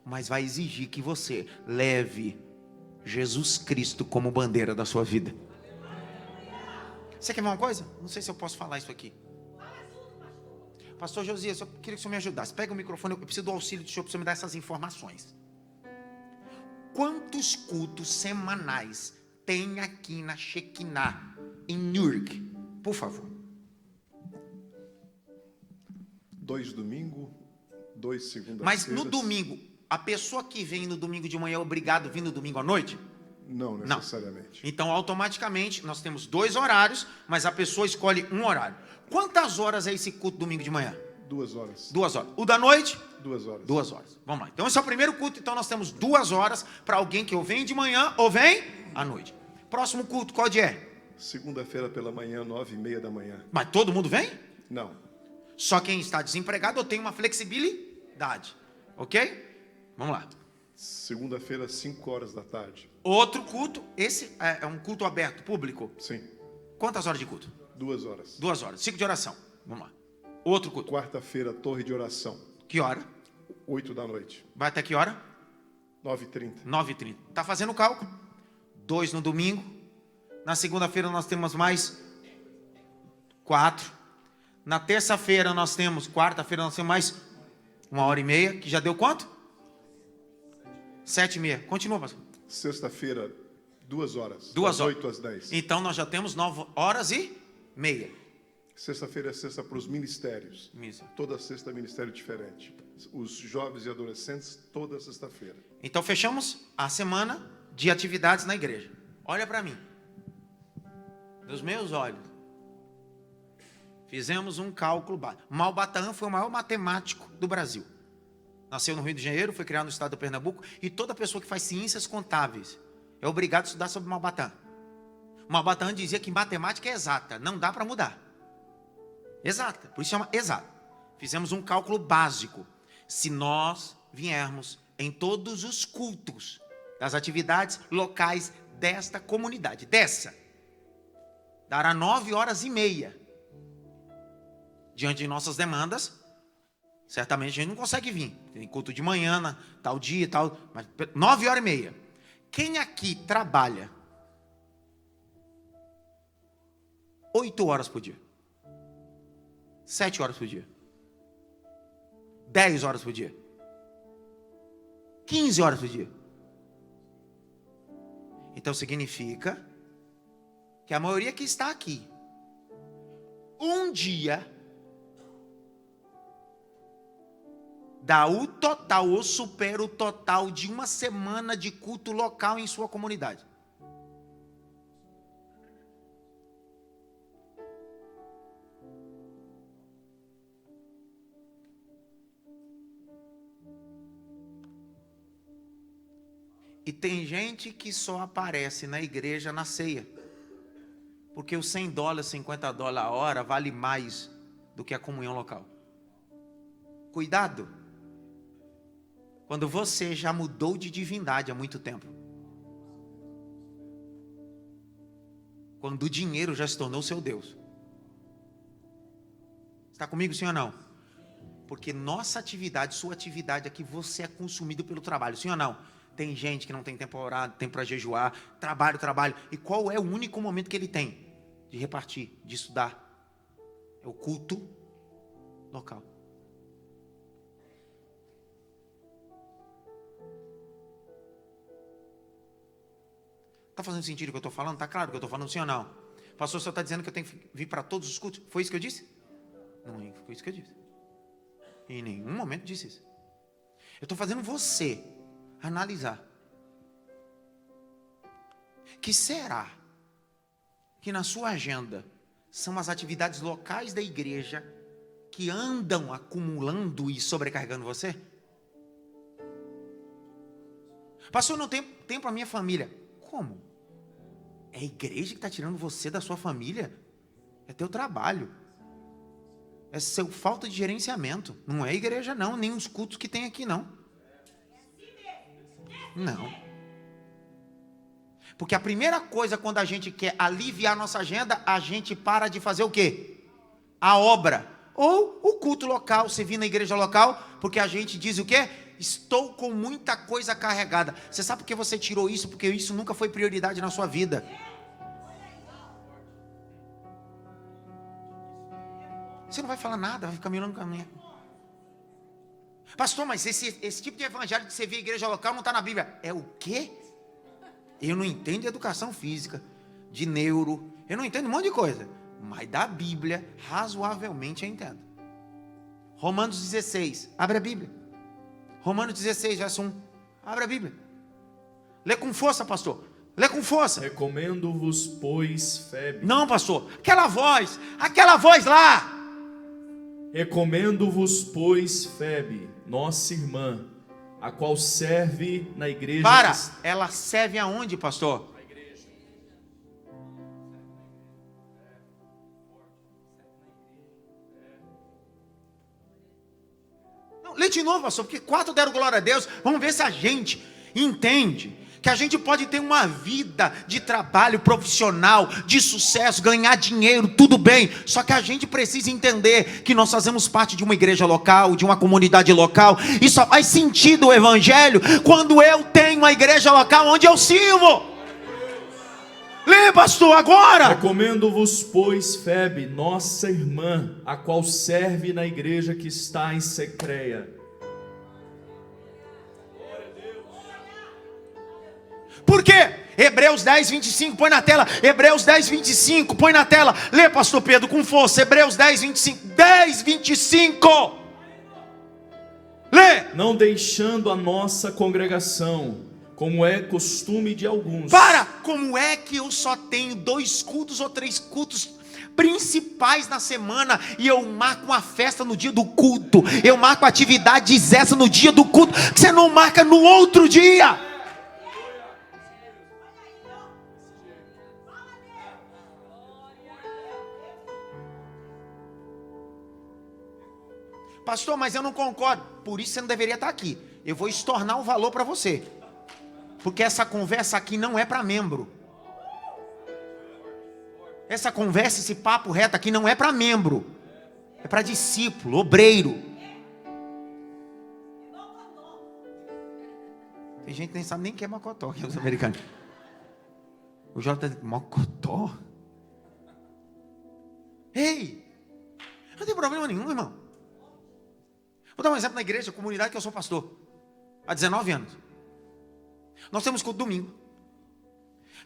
Mas vai exigir que você leve Jesus Cristo como bandeira da sua vida. Você quer ver uma coisa? Não sei se eu posso falar isso aqui. Pastor Josias, eu queria que o senhor me ajudasse. Pega o microfone, eu preciso do auxílio do senhor para o senhor me dar essas informações. Quantos cultos semanais tem aqui na Shekinah, em Newark? Por favor. 2 domingos, 2 segundas-feiras. Mas no domingo, a pessoa que vem no domingo de manhã é obrigado a vir no domingo à noite? Não necessariamente. Não. Então, automaticamente, nós temos 2 horários, mas a pessoa escolhe um horário. Quantas horas é esse culto domingo de manhã? 2 horas. 2 horas. O da noite? 2 horas. 2 horas. Vamos lá. Então, esse é o primeiro culto. Então, nós temos 2 horas para alguém que ou vem de manhã ou vem à noite. Próximo culto, qual dia é? Segunda-feira pela manhã, 9h30 da manhã. Mas todo mundo vem? Não. Só quem está desempregado ou tem uma flexibilidade. Ok? Vamos lá. Segunda-feira, 5 horas da tarde. Outro culto. Esse é um culto aberto, público? Sim. Quantas horas de culto? 2 horas. 2 horas. Ciclo de oração. Vamos lá. Outro culto. Quarta-feira, torre de oração. Que hora? 8 da noite. Vai até que hora? 9h30. 9h30. Tá fazendo o cálculo? 2 no domingo. Na segunda-feira nós temos mais 4. Na terça-feira nós temos, quarta-feira nós temos mais 1h30, que já deu quanto? 7h30. Continua, pastor. Sexta-feira, 2 horas. 2 horas. 8 às 10. Então nós já temos 9h30. Sexta-feira é sexta para os ministérios. Isso. Toda sexta é ministério diferente. Os jovens e adolescentes, toda sexta-feira. Então fechamos a semana de atividades na igreja. Olha para mim. Dos meus olhos. Fizemos um cálculo básico. Malbataan foi o maior matemático do Brasil. Nasceu no Rio de Janeiro, foi criado no estado do Pernambuco. E toda pessoa que faz ciências contábeis é obrigada a estudar sobre Malbataan. Malbataan dizia que matemática é exata, não dá para mudar. Exata, por isso chama exata. Fizemos um cálculo básico. Se nós viermos em todos os cultos das atividades locais desta comunidade, dará 9h30. Diante de nossas demandas, certamente a gente não consegue vir. Tem culto de manhã, tal dia e tal, mas 9h30. Quem aqui trabalha 8 horas por dia? 7 horas por dia? 10 horas por dia? 15 horas por dia? Então significa que a maioria que está aqui um dia dá o total ou supera o total de uma semana de culto local em sua comunidade. E tem gente que só aparece na igreja na ceia. Porque os $100, $50 a hora vale mais do que a comunhão local. Cuidado. Quando você já mudou de divindade há muito tempo. Quando o dinheiro já se tornou seu Deus. Está comigo, sim ou não? Porque nossa atividade, sua atividade aqui, você é consumido pelo trabalho, sim ou não? Tem gente que não tem tempo para orar, tempo para jejuar, trabalho. E qual é o único momento que ele tem de repartir, de estudar? É o culto local. Está fazendo sentido o que eu estou falando? Está claro o que eu estou falando, sim ou não? Pastor, o senhor está dizendo que eu tenho que vir para todos os cultos? Foi isso que eu disse? Não foi isso que eu disse. Em nenhum momento disse isso. Eu estou fazendo você analisar. Que será que na sua agenda são as atividades locais da igreja que andam acumulando e sobrecarregando você? Pastor, eu não tenho tempo para minha família. Como? É a igreja que está tirando você da sua família? É teu trabalho. É seu falta de gerenciamento. Não é a igreja não, nem os cultos que tem aqui não. Não. Porque a primeira coisa quando a gente quer aliviar nossa agenda, a gente para de fazer o quê? A obra. Ou o culto local, você vir na igreja local, porque a gente diz o quê? Estou com muita coisa carregada. Você sabe por que você tirou isso? Porque isso nunca foi prioridade na sua vida. Você não vai falar nada, vai ficar mirando caminho. Pastor, mas esse tipo de evangelho que você vê em igreja local não está na Bíblia. É o quê? Eu não entendo de educação física, de neuro, eu não entendo um monte de coisa. Mas da Bíblia, razoavelmente eu entendo. Romanos 16, abre a Bíblia. Romanos 16, verso 1. Abre a Bíblia. Lê com força, pastor. Lê com força. Recomendo-vos, pois, Febe. Não, pastor. Aquela voz lá. Recomendo-vos, pois, Febe, nossa irmã, a qual serve na igreja. Ela serve aonde, pastor? Na igreja. Não, lê de novo, pastor, porque 4 deram glória a Deus. Vamos ver se a gente entende que a gente pode ter uma vida de trabalho profissional, de sucesso, ganhar dinheiro, tudo bem. Só que a gente precisa entender que nós fazemos parte de uma igreja local, de uma comunidade local. E só faz sentido o evangelho quando eu tenho uma igreja local onde eu sirvo. Lê, pastor, agora. Recomendo-vos, pois, Febe, nossa irmã, a qual serve na igreja que está em Secreia. Por quê? Hebreus 10, 25, põe na tela. Hebreus 10, 25, põe na tela. Lê, pastor Pedro, com força. Hebreus 10, 25. 10, 25. Lê. Não deixando a nossa congregação, como é costume de alguns. Como é que eu só tenho 2 cultos ou 3 cultos principais na semana e eu marco uma festa no dia do culto? Eu marco atividades essa no dia do culto, que você não marca no outro dia. Pastor, mas eu não concordo. Por isso você não deveria estar aqui. Eu vou estornar o valor para você. Porque essa conversa aqui não é para membro. Essa conversa, esse papo reto aqui não é para membro. É para discípulo, obreiro. Tem gente que nem sabe nem o que é mocotó, que é os americanos. O Jota diz, mocotó? Ei, não tem problema nenhum, irmão. Vou dar um exemplo na igreja, comunidade que eu sou pastor, há 19 anos. Nós temos culto domingo,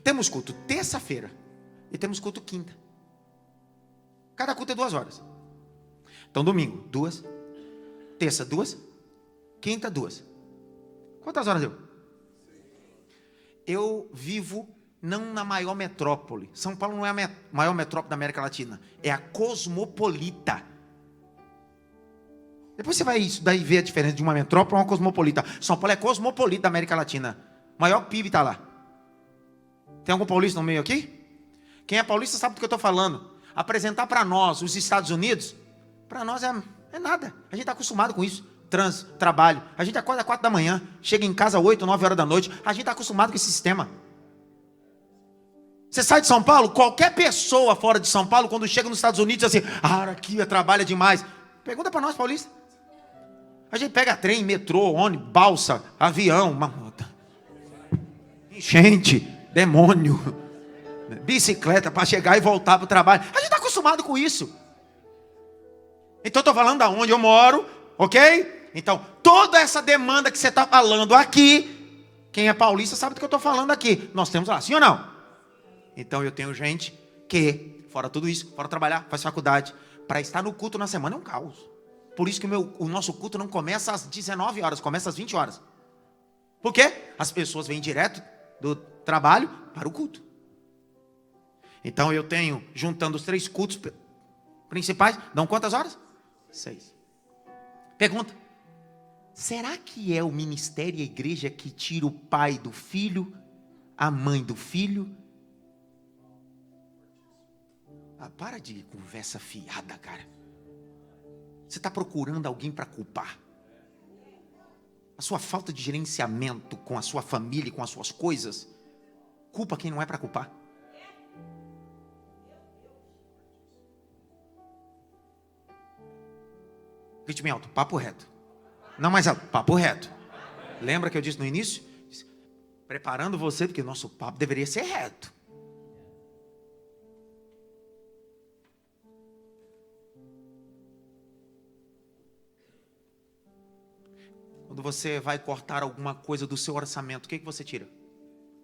temos culto terça-feira e temos culto quinta. Cada culto é 2 horas. Então, domingo, 2. Terça, 2. Quinta, 2. Quantas horas deu? Eu vivo não na maior metrópole. São Paulo não é a maior metrópole da América Latina. É a cosmopolita. Depois você vai estudar e ver a diferença de uma metrópole e uma cosmopolita. São Paulo é cosmopolita da América Latina. O maior PIB está lá. Tem algum paulista no meio aqui? Quem é paulista sabe do que eu estou falando. Apresentar para nós os Estados Unidos, para nós é nada. A gente está acostumado com isso. Trânsito, trabalho. A gente acorda às 4 da manhã, chega em casa às 8, 9 horas da noite. A gente está acostumado com esse sistema. Você sai de São Paulo, qualquer pessoa fora de São Paulo, quando chega nos Estados Unidos, diz assim, aqui trabalha demais. Pergunta para nós, paulistas. A gente pega trem, metrô, ônibus, balsa, avião, enchente, demônio, bicicleta para chegar e voltar para o trabalho. A gente está acostumado com isso. Então eu estou falando de onde eu moro, ok? Então, toda essa demanda que você está falando aqui, quem é paulista sabe do que eu estou falando aqui. Nós temos lá, sim ou não? Então eu tenho gente que, fora tudo isso, fora trabalhar, faz faculdade, para estar no culto na semana é um caos. Por isso que o nosso culto não começa às 19 horas, começa às 20 horas. Por quê? As pessoas vêm direto do trabalho para o culto. Então eu tenho, juntando os 3 cultos principais, dão quantas horas? 6. Pergunta: será que é o ministério e a igreja que tira o pai do filho, a mãe do filho? Para de conversa fiada, cara. Você está procurando alguém para culpar. A sua falta de gerenciamento com a sua família e com as suas coisas, culpa quem não é para culpar. Grite bem alto, papo reto. Não mais alto, papo reto. Lembra que eu disse no início? Preparando você, porque nosso papo deveria ser reto. Quando você vai cortar alguma coisa do seu orçamento, o que você tira?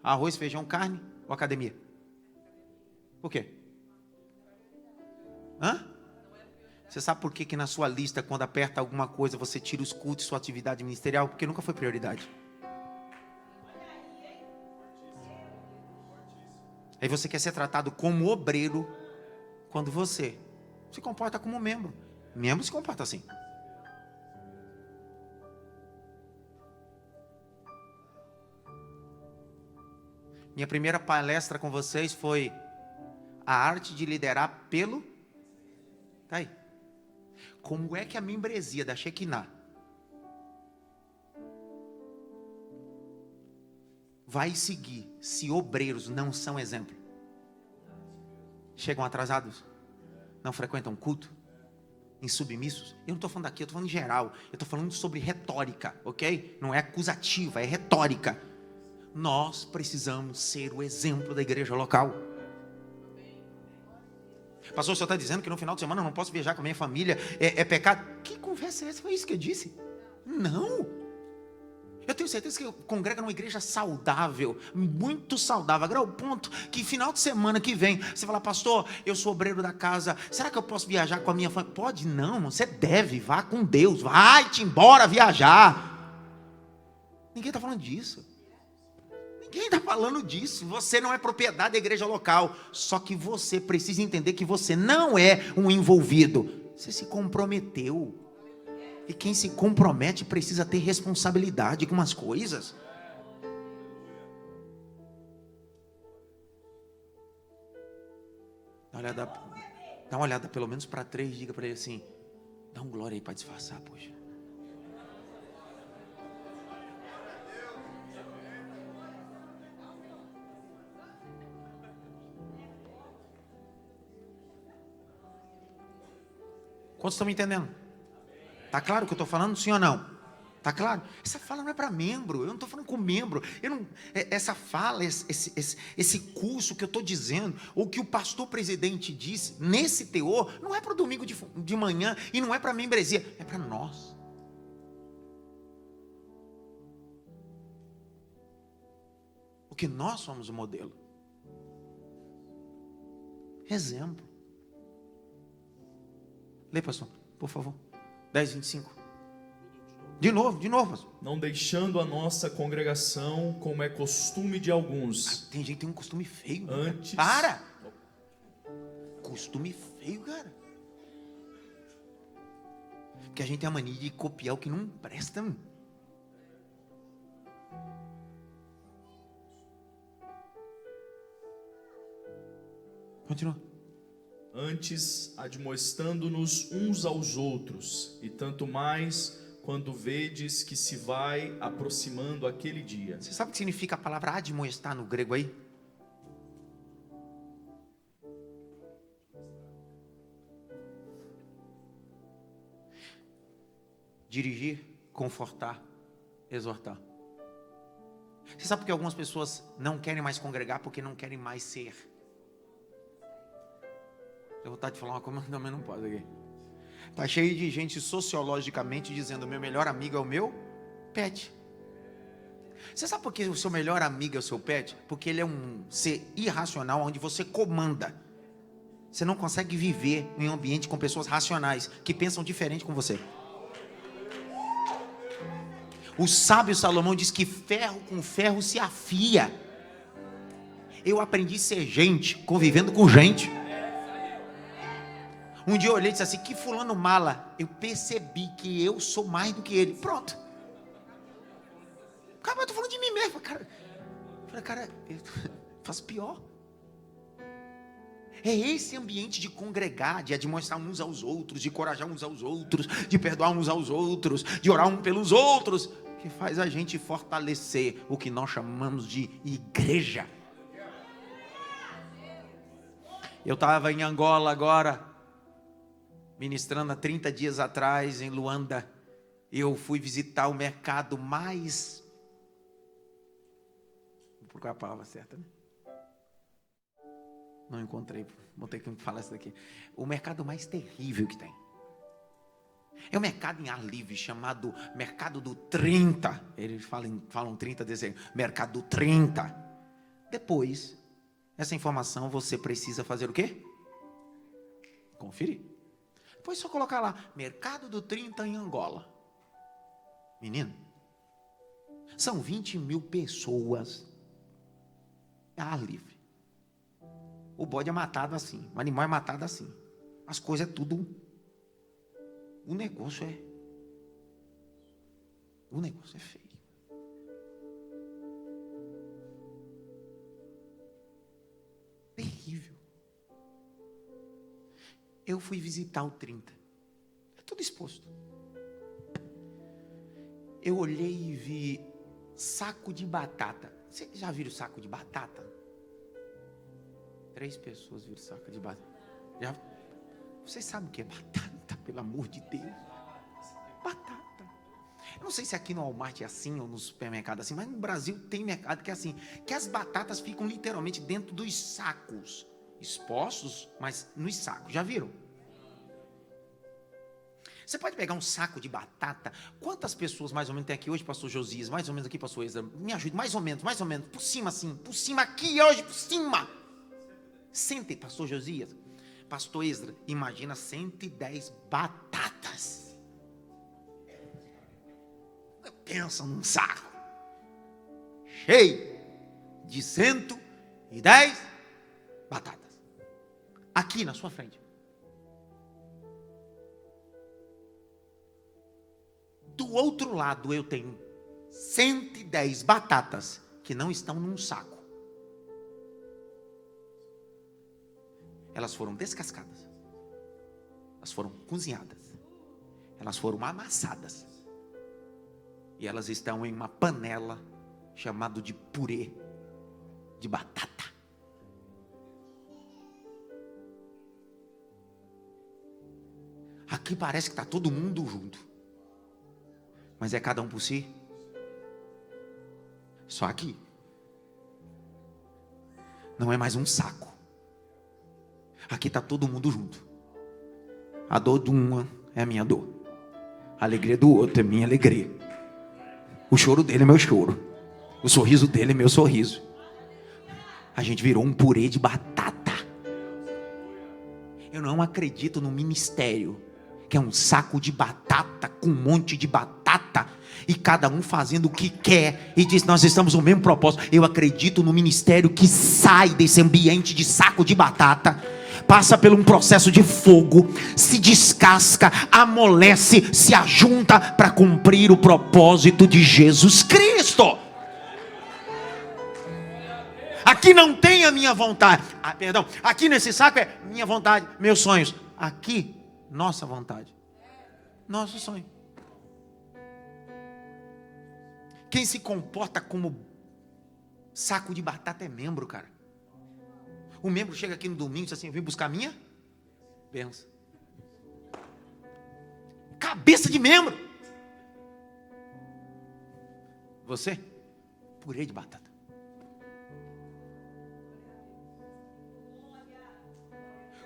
Arroz, feijão, carne ou academia? Por quê? Você sabe por que na sua lista, quando aperta alguma coisa, você tira os cultos e sua atividade ministerial? Porque nunca foi prioridade. Aí você quer ser tratado como obreiro, quando você se comporta como membro. Membro se comporta assim. Minha primeira palestra com vocês foi a arte de liderar pelo... Tá aí. Como é que a membresia da Shekinah vai seguir se obreiros não são exemplo? Chegam atrasados? Não frequentam culto? Insubmissos? Eu não estou falando aqui, eu estou falando em geral. Eu estou falando sobre retórica, ok? Não é acusativa, é retórica. Nós precisamos ser o exemplo da igreja local. Pastor, o senhor está dizendo que no final de semana eu não posso viajar com a minha família, é pecado? Que conversa é essa? Foi isso que eu disse? Não. Eu tenho certeza que congrega numa igreja saudável, muito saudável, a grau ponto que final de semana que vem, você fala, pastor, eu sou obreiro da casa, será que eu posso viajar com a minha família? Pode não, você deve, vá com Deus, vai-te embora viajar. Ninguém está falando disso. Ninguém está falando disso. Você não é propriedade da igreja local. Só que você precisa entender que você não é um envolvido. Você se comprometeu. E quem se compromete precisa ter responsabilidade com as coisas. Dá uma olhada pelo menos para 3. Diga para ele assim: dá um glória aí para disfarçar, poxa. Quantos estão me entendendo? Está claro o que eu estou falando, sim ou não? Está claro? Essa fala não é para membro, eu não estou falando com membro. Essa fala, esse curso que eu estou dizendo, ou que o pastor presidente disse, nesse teor, não é para o domingo de manhã, e não é para a membresia, é para nós. Porque nós somos o modelo. Exemplo. Lê, pastor, por favor. 10:25. De novo, pastor. Não deixando a nossa congregação, como é costume de alguns. Tem gente que tem um costume feio. Antes. Para! Costume feio, cara. Porque a gente tem a mania de copiar o que não presta. Continua. Antes, admoestando-nos uns aos outros, e tanto mais quando vedes que se vai aproximando aquele dia. Você sabe o que significa a palavra admoestar no grego aí? Dirigir, confortar, exortar. Você sabe por que algumas pessoas não querem mais congregar? Porque não querem mais ser. Eu vou estar te falar uma coisa, mas também não posso aqui. Está cheio de gente sociologicamente dizendo: meu melhor amigo é o meu pet. Você sabe por que o seu melhor amigo é o seu pet? Porque ele é um ser irracional, onde você comanda. Você não consegue viver em um ambiente com pessoas racionais, que pensam diferente com você. O sábio Salomão diz que ferro com ferro se afia. Eu aprendi a ser gente, convivendo com gente. Um dia eu olhei e disse assim: que fulano mala. Eu percebi que eu sou mais do que ele. Pronto. Cara, eu tô falando de mim mesmo. Cara, eu faço pior. É esse ambiente de congregar, de admoestar uns aos outros, de encorajar uns aos outros, de perdoar uns aos outros, de orar uns pelos outros, que faz a gente fortalecer o que nós chamamos de igreja. Eu estava em Angola agora, ministrando há 30 dias atrás, em Luanda. Eu fui visitar o mercado mais... Vou procurar a palavra certa, né? Não encontrei, vou ter que falar isso daqui. O mercado mais terrível que tem é o mercado em ar livre, chamado Mercado do 30. Eles falam 30 desenhos, Mercado do 30. Depois, essa informação você precisa fazer o quê? Conferir. Depois só colocar lá, Mercado do 30 em Angola. Menino, são 20 mil pessoas ar livre. O bode é matado assim, o animal é matado assim. As coisas é tudo. O negócio é feio. Terrível. Eu fui visitar o 30. É tudo exposto. Eu olhei e vi saco de batata. Vocês já viram saco de batata? 3 pessoas viram saco de batata. Já? Vocês sabem o que é batata, pelo amor de Deus? Batata. Eu não sei se aqui no Walmart é assim ou no supermercado é assim, mas no Brasil tem mercado que é assim, que as batatas ficam literalmente dentro dos sacos, expostos, mas nos sacos. Já viram? Você pode pegar um saco de batata. Quantas pessoas mais ou menos tem aqui hoje, pastor Josias? Mais ou menos aqui, pastor Ezra? Me ajude, mais ou menos, por cima assim, por cima aqui hoje, por cima. Sente, pastor Josias, pastor Ezra, imagina 110 batatas. Pensa num saco cheio de 110 batatas. Aqui na sua frente. Do outro lado eu tenho 110 batatas que não estão num saco. Elas foram descascadas. Elas foram cozinhadas. Elas foram amassadas. E elas estão em uma panela chamada de purê de batata. Aqui parece que está todo mundo junto. Mas é cada um por si. Só aqui. Não é mais um saco. Aqui está todo mundo junto. A dor de uma é a minha dor. A alegria do outro é minha alegria. O choro dele é meu choro. O sorriso dele é meu sorriso. A gente virou um purê de batata. Eu não acredito no ministério que é um saco de batata com um monte de batata, e cada um fazendo o que quer, e diz: nós estamos no mesmo propósito. Eu acredito no ministério que sai desse ambiente de saco de batata, passa por um processo de fogo, se descasca, amolece, se ajunta para cumprir o propósito de Jesus Cristo. Aqui não tem a minha vontade, aqui nesse saco é minha vontade, meus sonhos. Aqui, nossa vontade, nosso sonho. Quem se comporta como saco de batata é membro, cara. O membro chega aqui no domingo e diz assim: eu vim buscar a minha bênção. Cabeça de membro. Você, purê de batata.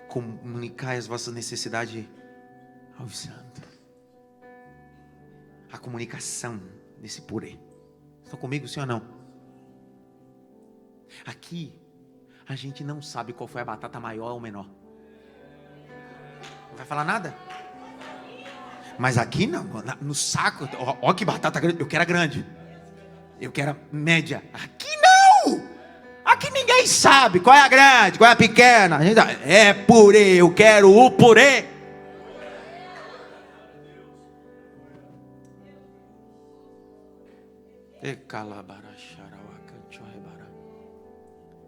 Comunicai as vossas necessidades aos santos. A comunicação desse purê. Estão comigo, sim ou não? Aqui a gente não sabe qual foi a batata maior ou menor. Não vai falar nada? Mas aqui não, no saco, ó que batata grande. Eu quero a grande, eu quero a média. Aqui não. Aqui ninguém sabe qual é a grande, qual é a pequena. A gente é purê, eu quero o purê.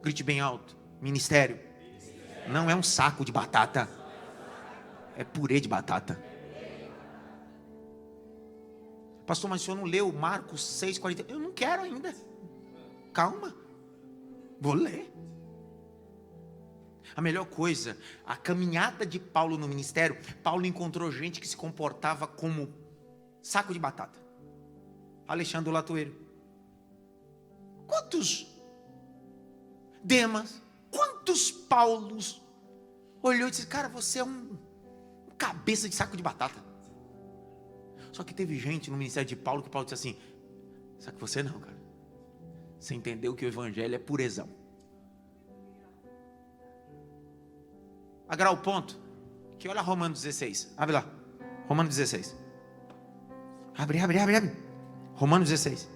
Grite bem alto: ministério não é um saco de batata, é purê de batata. Pastor, mas o senhor não leu Marcos 6,40? Eu não quero ainda. Calma, vou ler. A melhor coisa, a caminhada de Paulo no ministério, Paulo encontrou gente que se comportava como saco de batata. Alexandre o Latoeiro. Quantos Demas, quantos Paulos olhou e disse: cara, você é um cabeça de saco de batata. Só que teve gente no ministério de Paulo que Paulo disse assim: só que você não, cara. Você entendeu que o evangelho é purezão. Agora o ponto, que olha Romanos 16, abre lá, Romanos 16, abre, Romanos 16,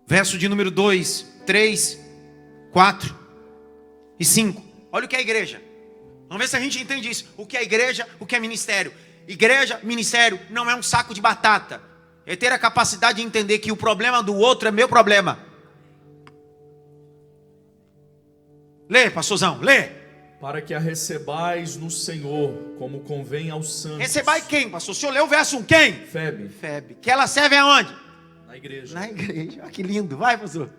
verso de número 2, 3, 4 e 5, olha o que é a igreja, vamos ver se a gente entende isso, o que é igreja, o que é ministério. Igreja, ministério, não é um saco de batata, é ter a capacidade de entender que o problema do outro é meu problema. Lê, pastorzão, lê. Para que a recebais no Senhor, como convém aos santos. Recebai quem, pastor? O senhor leu o verso 1, quem? Febe. Que ela serve aonde? Na igreja. Na igreja, olha que lindo, vai, pastor.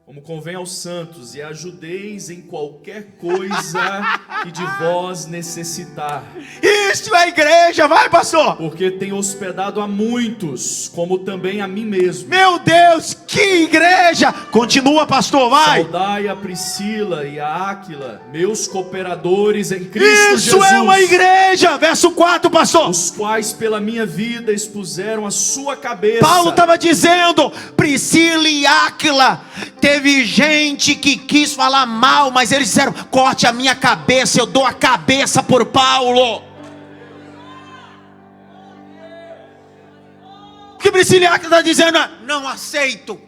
Como convém aos santos, e ajudeis em qualquer coisa que de vós necessitar. Isso é igreja, vai, pastor. Porque tenho hospedado a muitos, como também a mim mesmo. Meu Deus, que igreja! Continua, pastor, vai. Saudai a Priscila e a Áquila, meus cooperadores em Cristo Isso Jesus. é uma igreja, verso 4, pastor. Os quais pela minha vida expuseram a sua cabeça. Paulo estava dizendo: Priscila e Áquila. Teve gente que quis falar mal, mas eles disseram: corte a minha cabeça, eu dou a cabeça por Paulo. O que Priscila e Áquila está dizendo é: não aceito.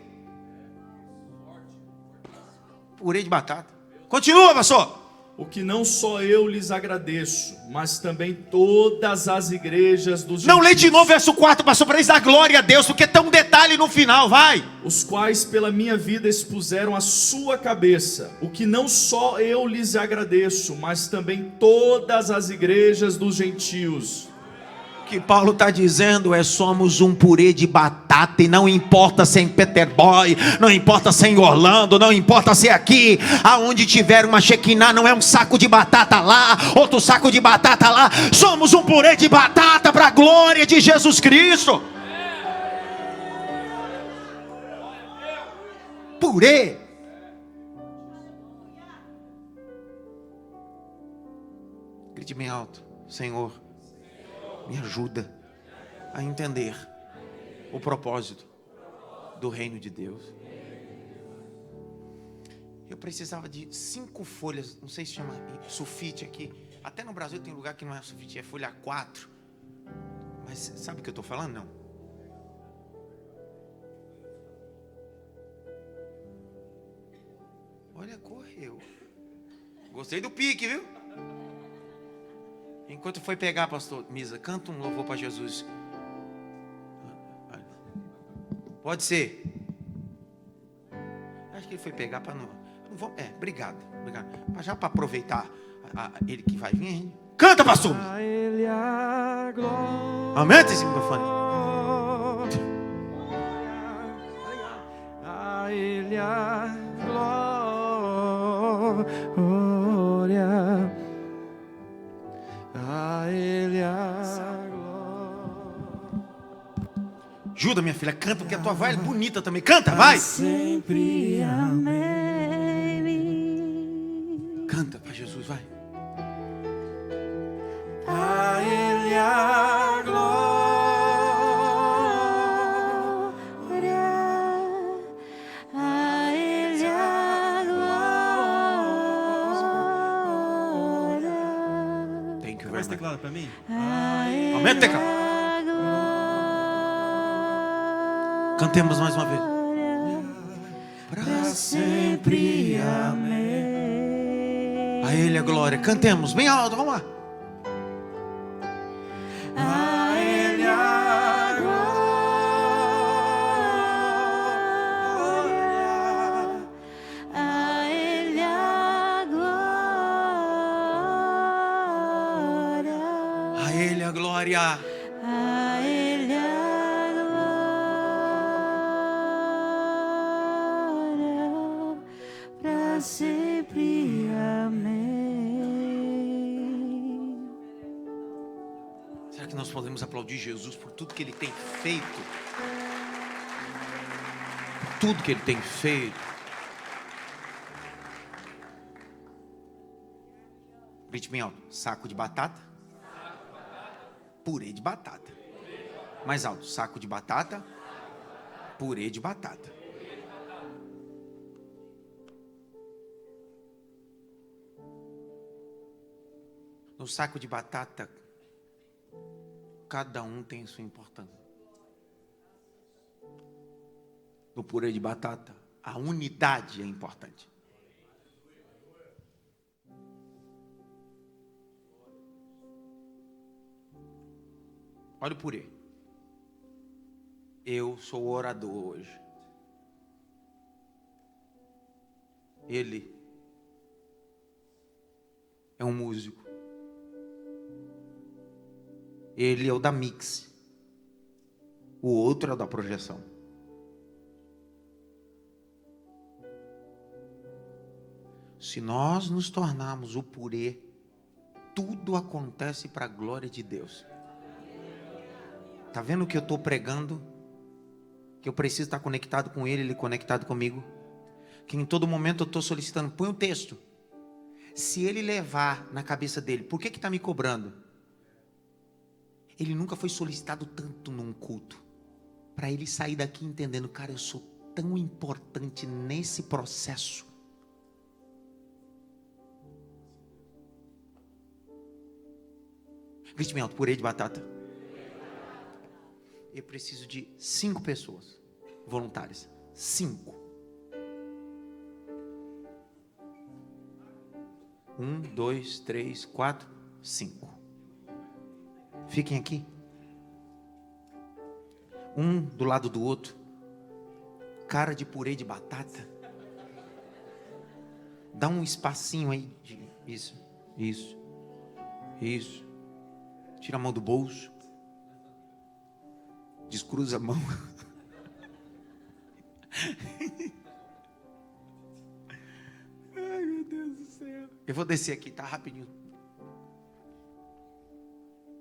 Purê de batata. Continua, pastor. O que não só eu lhes agradeço, mas também todas as igrejas dos Não, gentios. lê de novo verso 4, pastor, para eles dar glória a Deus, porque tem um detalhe no final, vai. Os quais pela minha vida expuseram a sua cabeça. O que não só eu lhes agradeço, mas também todas as igrejas dos gentios. O que Paulo está dizendo é: somos um purê de batata, e não importa se é em Peterboy, não importa se é em Orlando, não importa se é aqui, aonde tiver uma Shekinah, não é um saco de batata lá, outro saco de batata lá, somos um purê de batata para a glória de Jesus Cristo. Purê. Grite bem alto: Senhor, me ajuda a entender o propósito do reino de Deus. Eu precisava de 5 folhas, não sei se chama sulfite aqui. Até no Brasil tem lugar que não é sulfite, é folha 4. Mas sabe o que eu estou falando? Não. Olha, correu. Gostei do pique, viu? Enquanto foi pegar, pastor Misa, canta um louvor para Jesus. Pode ser. Acho que ele foi pegar para não vou, obrigado. Já para aproveitar ele que vai vir. Canta, pastor. A Ele a glória. Aumenta esse microfone. A Ele a glória. A Ele a glória. Ajuda, minha filha, canta, porque a tua voz é bonita também. Canta, vai. Sempre amei. Canta para Jesus, vai. A Ele a glória, a Ele a glória. Thank you Mais very much. teclado pra mim? Aumenta o teclado. Cantemos mais uma vez. Pra sempre amei. A Ele a glória. Cantemos bem alto, vamos lá. A Ele a glória, a Ele a glória, A Ele a glória. a Ele a glória, pra sempre amei. Será que nós podemos aplaudir Jesus por tudo que Ele tem feito? Por tudo que Ele tem feito. Grite bem alto. Saco de batata. Purê de batata. Mais alto. Saco de batata. Purê de batata. No saco de batata, cada um tem sua importância. No purê de batata, a unidade é importante. Olha o purê. Eu sou o orador hoje. Ele é um músico. Ele é o da mix. O outro é o da projeção. Se nós nos tornarmos o purê, tudo acontece para a glória de Deus. Está vendo o que eu estou pregando? Que eu preciso estar conectado com Ele, Ele conectado comigo. Que em todo momento eu estou solicitando, põe o texto. Se Ele levar na cabeça dele, por que está me cobrando? Ele nunca foi solicitado tanto num culto. Para ele sair daqui entendendo, cara, eu sou tão importante nesse processo. Grite bem alto, purê de batata. Eu preciso de 5 pessoas voluntárias. 5. 1, 2, 3, 4, 5. Fiquem aqui. Um do lado do outro. Cara de purê de batata. Dá um espacinho aí. Isso. Tira a mão do bolso. Descruza a mão. Ai, meu Deus do céu. Eu vou descer aqui, tá? Rapidinho.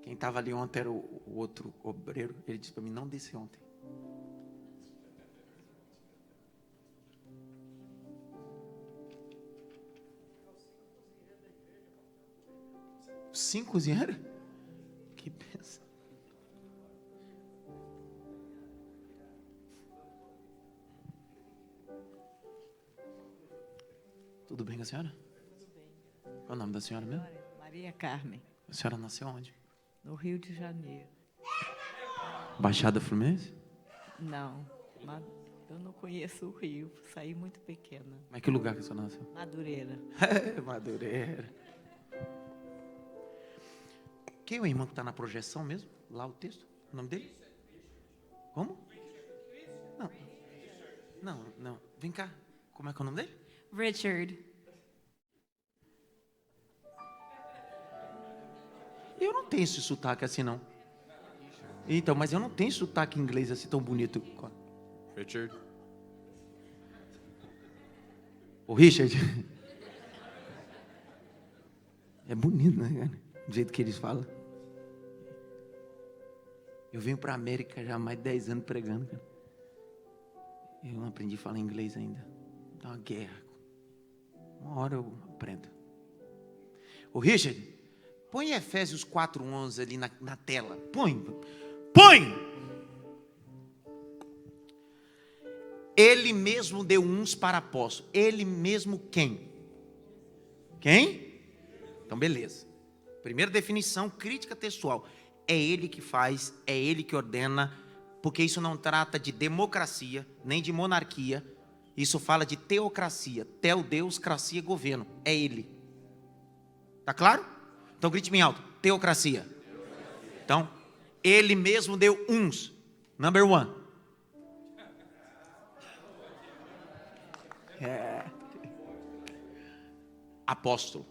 Quem estava ali ontem era o outro obreiro. Ele disse para mim, não desci ontem. Cinco cozinheiros? Que pensa. Tudo bem com a senhora? Qual é o nome da senhora mesmo? Maria Carmen, A senhora nasceu onde? no Rio de Janeiro. Baixada Fluminense? Não, eu não conheço o Rio, saí muito pequena. Mas que lugar que a senhora nasceu? Madureira. Madureira. Quem é o irmão que está na projeção mesmo? Lá o texto? O nome dele? Como? Não. Vem cá. Como é que é o nome dele? Richard. Eu não tenho esse sotaque assim, não. Então, mas eu não tenho sotaque inglês assim tão bonito. Richard. O Richard. É bonito, né, cara? Do jeito que eles falam. Eu venho para a América já há mais de 10 anos pregando, cara. Eu não aprendi a falar inglês ainda. Dá uma guerra. Uma hora eu aprendo. O Richard, põe Efésios 4:11 ali na tela. Põe! Ele mesmo deu uns para apóstolos. Ele mesmo quem? Quem? Então, beleza. Primeira definição, crítica textual. É ele que faz, é ele que ordena, porque isso não trata de democracia, nem de monarquia. Isso fala de teocracia. Teo, Deus, cracia, governo. É ele. Tá claro? Então grite bem alto. Teocracia. Então, ele mesmo deu uns. Number 1. Apóstolo.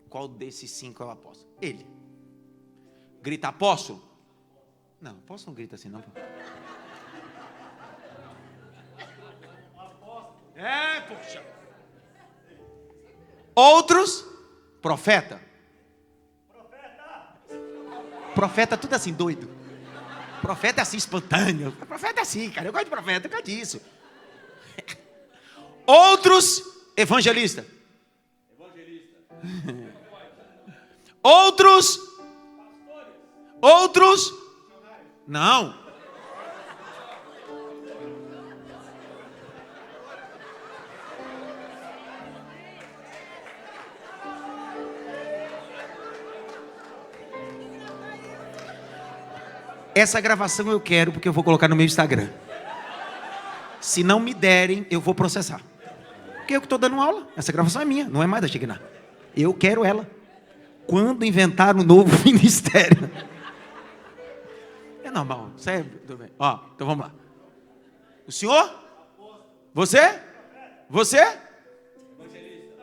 Qual desses 5 é o apóstolo? Ele. Grita apóstolo. Não, apóstolo não grita assim não. Poxa. Outros, profeta. Profeta tudo assim, doido. Profeta é assim, espontâneo. Profeta é assim, cara. Eu gosto de profeta, eu gosto disso. Outros, evangelista. Outros, não. Essa gravação eu quero porque eu vou colocar no meu Instagram. Se não me derem, eu vou processar. Porque eu que estou dando aula. Essa gravação é minha, não é mais da Chignar. Eu quero ela. Quando inventar um novo ministério. É normal, sério, tudo bem. Ó, então vamos lá. O senhor? Você? Você?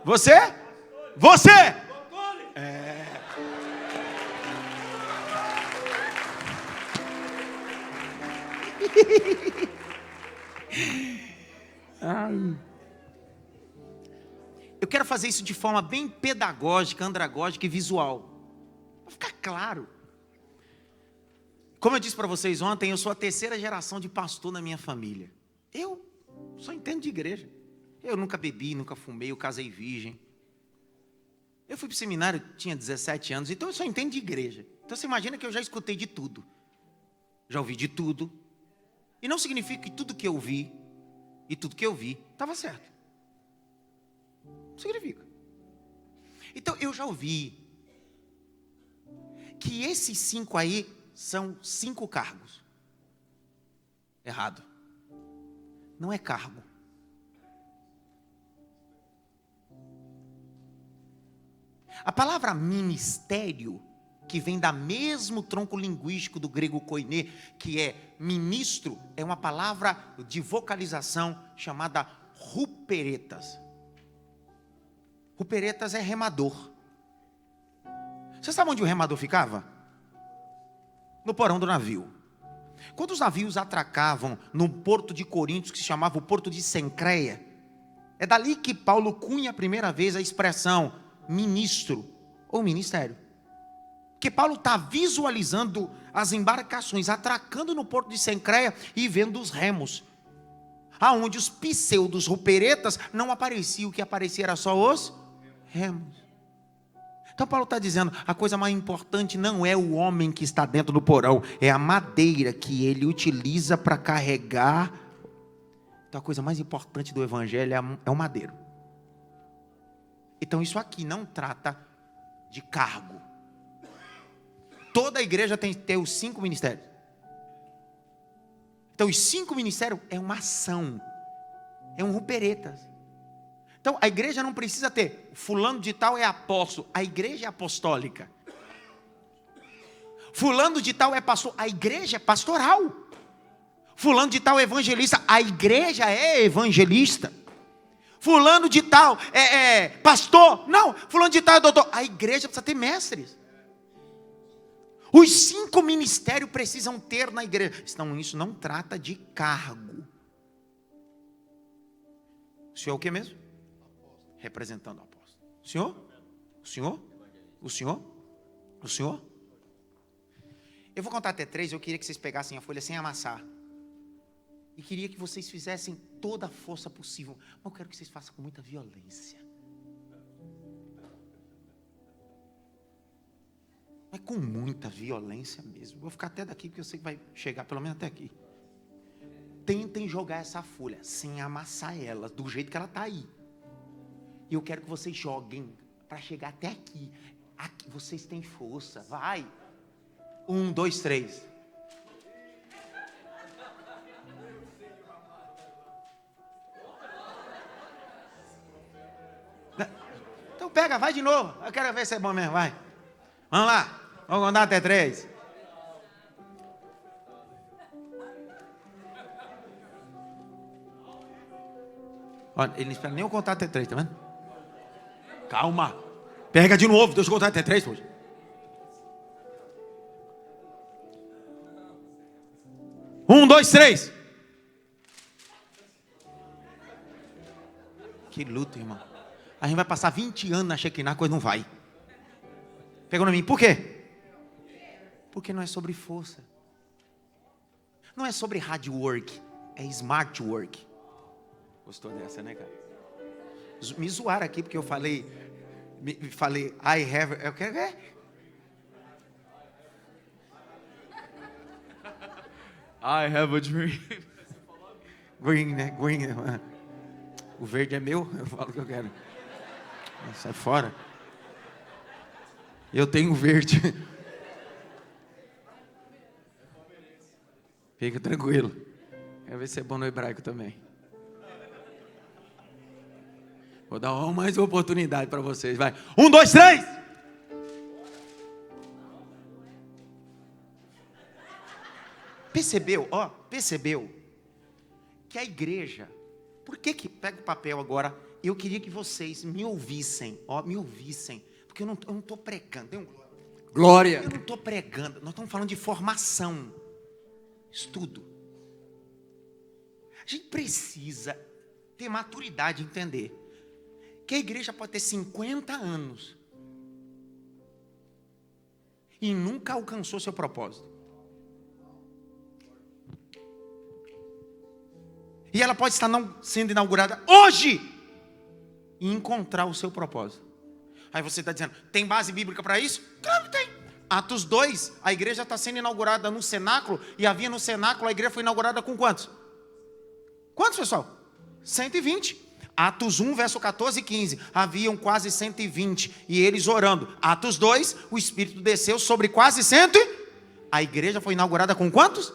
Você? Você? Eu quero fazer isso de forma bem pedagógica, andragógica e visual. Para ficar claro. Como eu disse para vocês ontem, eu sou a 3ª geração de pastor na minha família. Eu só entendo de igreja. Eu nunca bebi, nunca fumei, eu casei virgem. Eu fui para o seminário, tinha 17 anos, então eu só entendo de igreja. Então você imagina que eu já escutei de tudo. Já ouvi de tudo. E não significa que tudo que eu vi e tudo que eu vi estava certo. Não significa. Então eu já ouvi que esses 5 aí são 5 cargos. Errado. Não é cargo. A palavra ministério, que vem da mesmo tronco linguístico do grego koiné, que é ministro, é uma palavra de vocalização chamada ruperetas. Ruperetas é remador. Você sabe onde o remador ficava? No porão do navio. Quando os navios atracavam no porto de Corinto, que se chamava o porto de Cencreia, é dali que Paulo cunha a primeira vez a expressão ministro ou ministério. Que Paulo está visualizando as embarcações atracando no porto de Cencreia e vendo os remos, aonde os pseudos ruperetas não apareciam, o que aparecia era só os remos. Então Paulo está dizendo, a coisa mais importante não é o homem que está dentro do porão, é a madeira que ele utiliza para carregar. Então a coisa mais importante do evangelho é o madeiro. Então isso aqui não trata de cargo. Toda igreja tem que ter os 5 ministérios. Então os 5 ministérios é uma ação. É um ruperetas. Então a igreja não precisa ter fulano de tal é apóstolo. A igreja é apostólica. Fulano de tal é pastor. A igreja é pastoral. Fulano de tal é evangelista. A igreja é evangelista. Fulano de tal é pastor. Não, fulano de tal é doutor. A igreja precisa ter mestres. Os 5 ministérios precisam ter na igreja. Então isso não trata de cargo. O senhor é o que mesmo? Representando o apóstolo. O senhor? O senhor? O senhor? O senhor? Eu vou contar até 3, eu queria que vocês pegassem a folha sem amassar. E queria que vocês fizessem toda a força possível. Mas eu quero que vocês façam com muita violência. Mas com muita violência mesmo. Vou ficar até daqui, porque eu sei que vai chegar pelo menos até aqui. Tentem jogar essa folha sem amassar ela, do jeito que ela está aí. E eu quero que vocês joguem para chegar até aqui. Aqui vocês têm força, vai. 1, 2, 3. Então pega, vai de novo. Eu quero ver se é bom mesmo, vai. Vamos lá, vamos contar até 3. Olha, ele não espera nem eu contar até 3, tá vendo? Calma. Pega de novo, deixa eu contar até 3, poxa. Um, dois, 3. Que luta, irmão. A gente vai passar 20 anos na Shekinah, a coisa não vai. Pegou na mim, por quê? Porque não é sobre força. Não é sobre hard work, é smart work. Gostou dessa, né, cara? Me zoaram aqui porque eu falei, I have, eu quero ver. I have a dream. Green, né? Green. O verde é meu, eu falo o que eu quero. Sai fora. Eu tenho verde. Fica tranquilo. Quero ver se é bom no hebraico também. Vou dar mais uma oportunidade para vocês. Vai. 1, 2, 3. Percebeu? Ó, percebeu que a igreja... Por que pega o papel agora? Eu queria que vocês me ouvissem. Ó, me ouvissem. Porque eu não estou pregando. Tem um glória. Eu não estou pregando. Nós estamos falando de formação. Estudo. A gente precisa ter maturidade de entender que a igreja pode ter 50 anos e nunca alcançou seu propósito. E ela pode estar sendo inaugurada hoje e encontrar o seu propósito. Aí você está dizendo, tem base bíblica para isso? Claro que tem. Atos 2, a igreja está sendo inaugurada no cenáculo, e havia no cenáculo, a igreja foi inaugurada com quantos? Quantos, pessoal? 120. Atos 1, verso 14 e 15, haviam quase 120, e eles orando. Atos 2, o Espírito desceu sobre quase 100. A igreja foi inaugurada com quantos?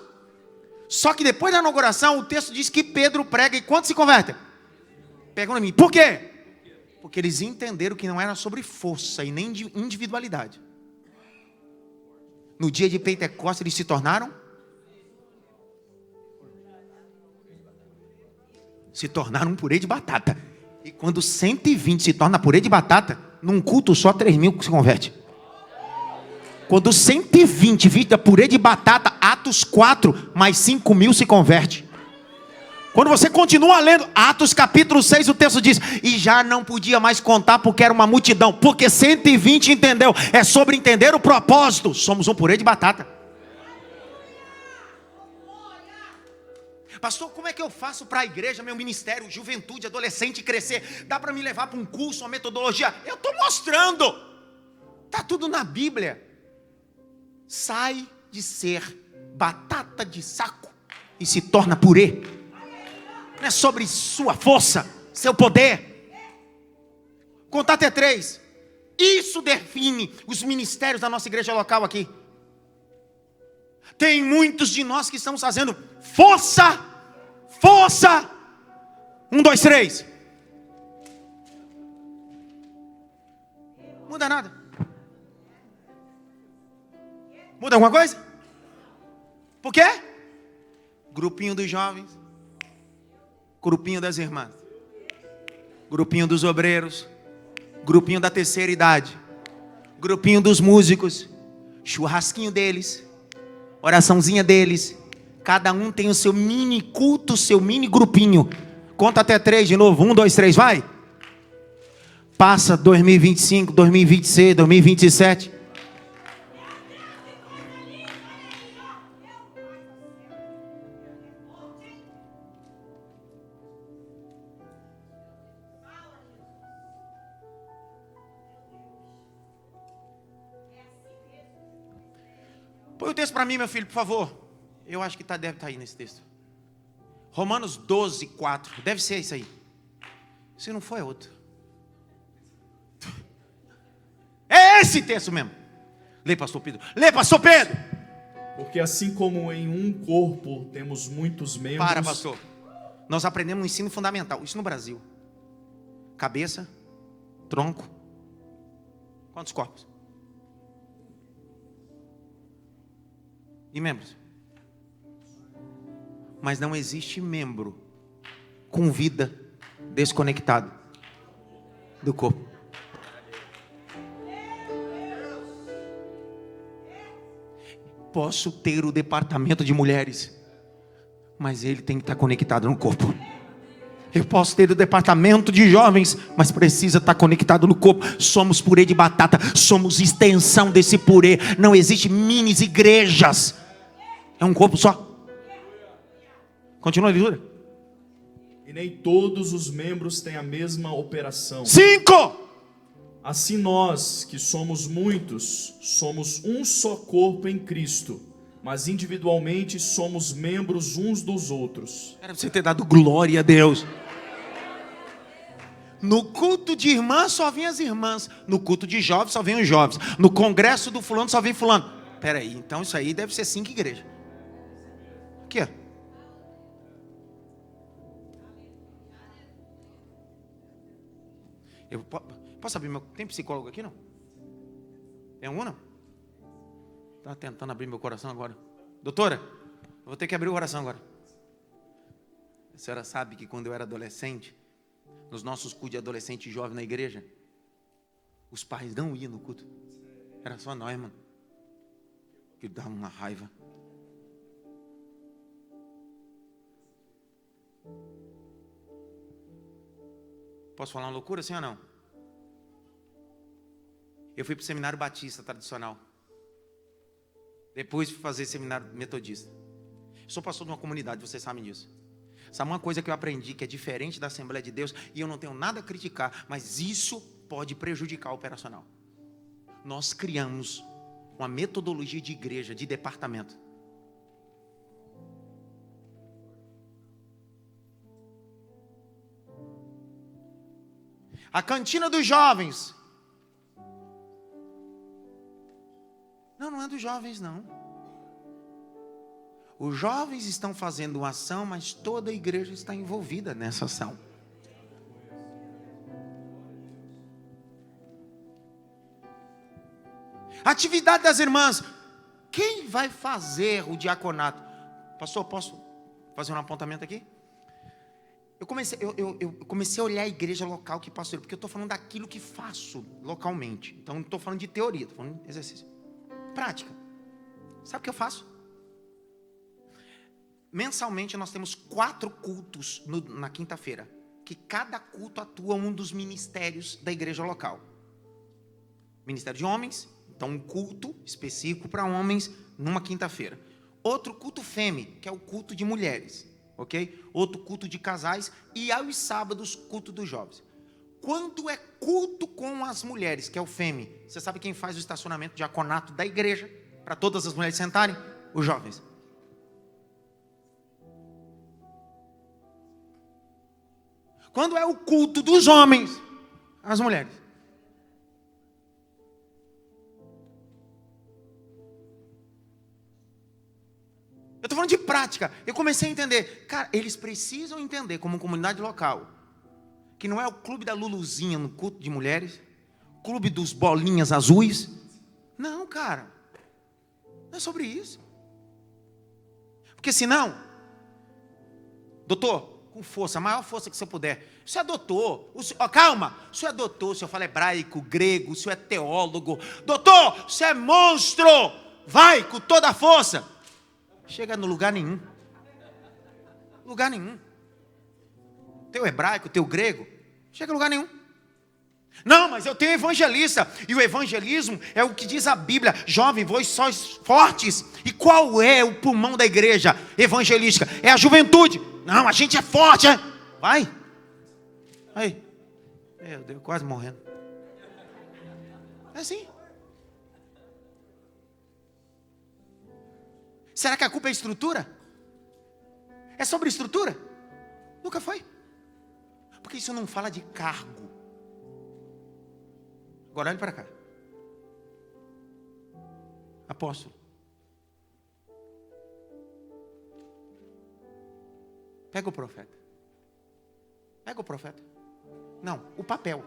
Só que depois da inauguração, o texto diz que Pedro prega, e quantos se convertem? Pegam em mim. Por quê? Porque eles entenderam que não era sobre força e nem de individualidade. No dia de Pentecostes eles se tornaram um purê de batata. E quando 120 se torna purê de batata, num culto só 3.000 se converte. Quando 120 vira purê de batata, Atos 4, mais 5.000 se converte. Quando você continua lendo Atos capítulo 6, o texto diz, e já não podia mais contar porque era uma multidão, porque 120 entendeu, é sobre entender o propósito. Somos um purê de batata. Pastor, como é que eu faço para a igreja, meu ministério, juventude, adolescente crescer? Dá para me levar para um curso, uma metodologia? Eu estou mostrando. Está tudo na Bíblia. Sai de ser batata de saco e se torna purê. Não é sobre sua força, seu poder. Contar até 3. Isso define os ministérios da nossa igreja local aqui. Tem muitos de nós que estamos fazendo força. 1, 2, 3. Muda nada. Muda alguma coisa? Por quê? Grupinho dos jovens, grupinho das irmãs, grupinho dos obreiros, grupinho da terceira idade, grupinho dos músicos, churrasquinho deles, oraçãozinha deles. Cada um tem o seu mini culto, seu mini grupinho. Conta até 3 de novo. 1, 2, 3, vai. Passa 2025, 2026, 2027. Põe o texto para mim, meu filho, por favor. Eu acho que deve estar aí nesse texto. Romanos 12, 4. Deve ser isso aí. Se não for, é outro. É esse texto mesmo. Lê, pastor Pedro. Lê, pastor Pedro. Porque assim como em um corpo temos muitos membros... Para, pastor. Nós aprendemos um ensino fundamental. Isso no Brasil. Cabeça, tronco. Quantos corpos? E membros? Mas não existe membro com vida desconectado do corpo. Posso ter o departamento de mulheres, mas ele tem que estar conectado no corpo. Eu posso ter o departamento de jovens, mas precisa estar conectado no corpo. Somos purê de batata, somos extensão desse purê. Não existe minis igrejas. É um corpo só. Continua a leitura. E nem todos os membros têm a mesma operação. 5. Assim nós, que somos muitos, somos um só corpo em Cristo, mas individualmente somos membros uns dos outros. Era pra você ter dado glória a Deus. No culto de irmã só vem as irmãs. No culto de jovens só vem os jovens. No congresso do fulano só vem fulano. Peraí, então isso aí deve ser 5 igrejas. Aqui, ó. Posso abrir meu... Tem psicólogo aqui, não? Tem algum, não? Tá tentando abrir meu coração agora. Doutora, eu vou ter que abrir o coração agora. A senhora sabe que quando eu era adolescente, nos nossos cultos de adolescente e jovem na igreja, os pais não iam no culto. Era só nós, mano. Que dava uma raiva. Posso falar uma loucura, sim ou não? Eu fui para o seminário batista tradicional. Depois fui fazer seminário metodista. Eu sou pastor de uma comunidade, vocês sabem disso. Sabe uma coisa que eu aprendi que é diferente da Assembleia de Deus, e eu não tenho nada a criticar, mas isso pode prejudicar o operacional. Nós criamos uma metodologia de igreja, de departamento. A cantina dos jovens. Não é dos jovens, não. Os jovens estão fazendo uma ação, mas toda a igreja está envolvida nessa ação. Atividade das irmãs. Quem vai fazer o diaconato? Pastor, posso fazer um apontamento aqui? Eu comecei a olhar a igreja local que pastor, porque eu estou falando daquilo que faço localmente. Então não estou falando de teoria, estou falando de exercício. Prática. Sabe o que eu faço? Mensalmente nós temos 4 cultos na quinta-feira. Que cada culto atua um dos ministérios da igreja local. Ministério de homens, então um culto específico para homens numa quinta-feira. Outro culto fêmea, que é o culto de mulheres. Ok? Outro culto de casais. E aos sábados, culto dos jovens. Quando é culto com as mulheres, que é o fêmea, você sabe quem faz o estacionamento diaconato da igreja, para todas as mulheres sentarem? Os jovens. Quando é o culto dos homens, as mulheres. falando de prática. Eu comecei a entender. Cara, eles precisam entender, como comunidade local, que não é o clube da Luluzinha no culto de mulheres, clube dos bolinhas azuis. Não, cara. Não é sobre isso. Porque senão, doutor, com força, a maior força que você puder. O senhor é doutor. Calma. O senhor é doutor, o senhor fala hebraico, grego, o senhor é teólogo. Doutor, o senhor é monstro. Vai com toda a força. Chega no lugar nenhum. Lugar nenhum. Teu hebraico, teu grego, chega a lugar nenhum. Não, mas eu tenho evangelista. E o evangelismo é o que diz a Bíblia. Jovem, vós sois fortes. E qual é o pulmão da igreja evangelística? É a juventude. Não, a gente é forte, é? Vai. Aí. Meu Deus, quase morrendo. É assim. Será que a culpa é estrutura? É sobre estrutura? Nunca foi. Porque isso não fala de cargo. Agora olhe para cá. Apóstolo. Pega o profeta. Pega o profeta. Não, o papel.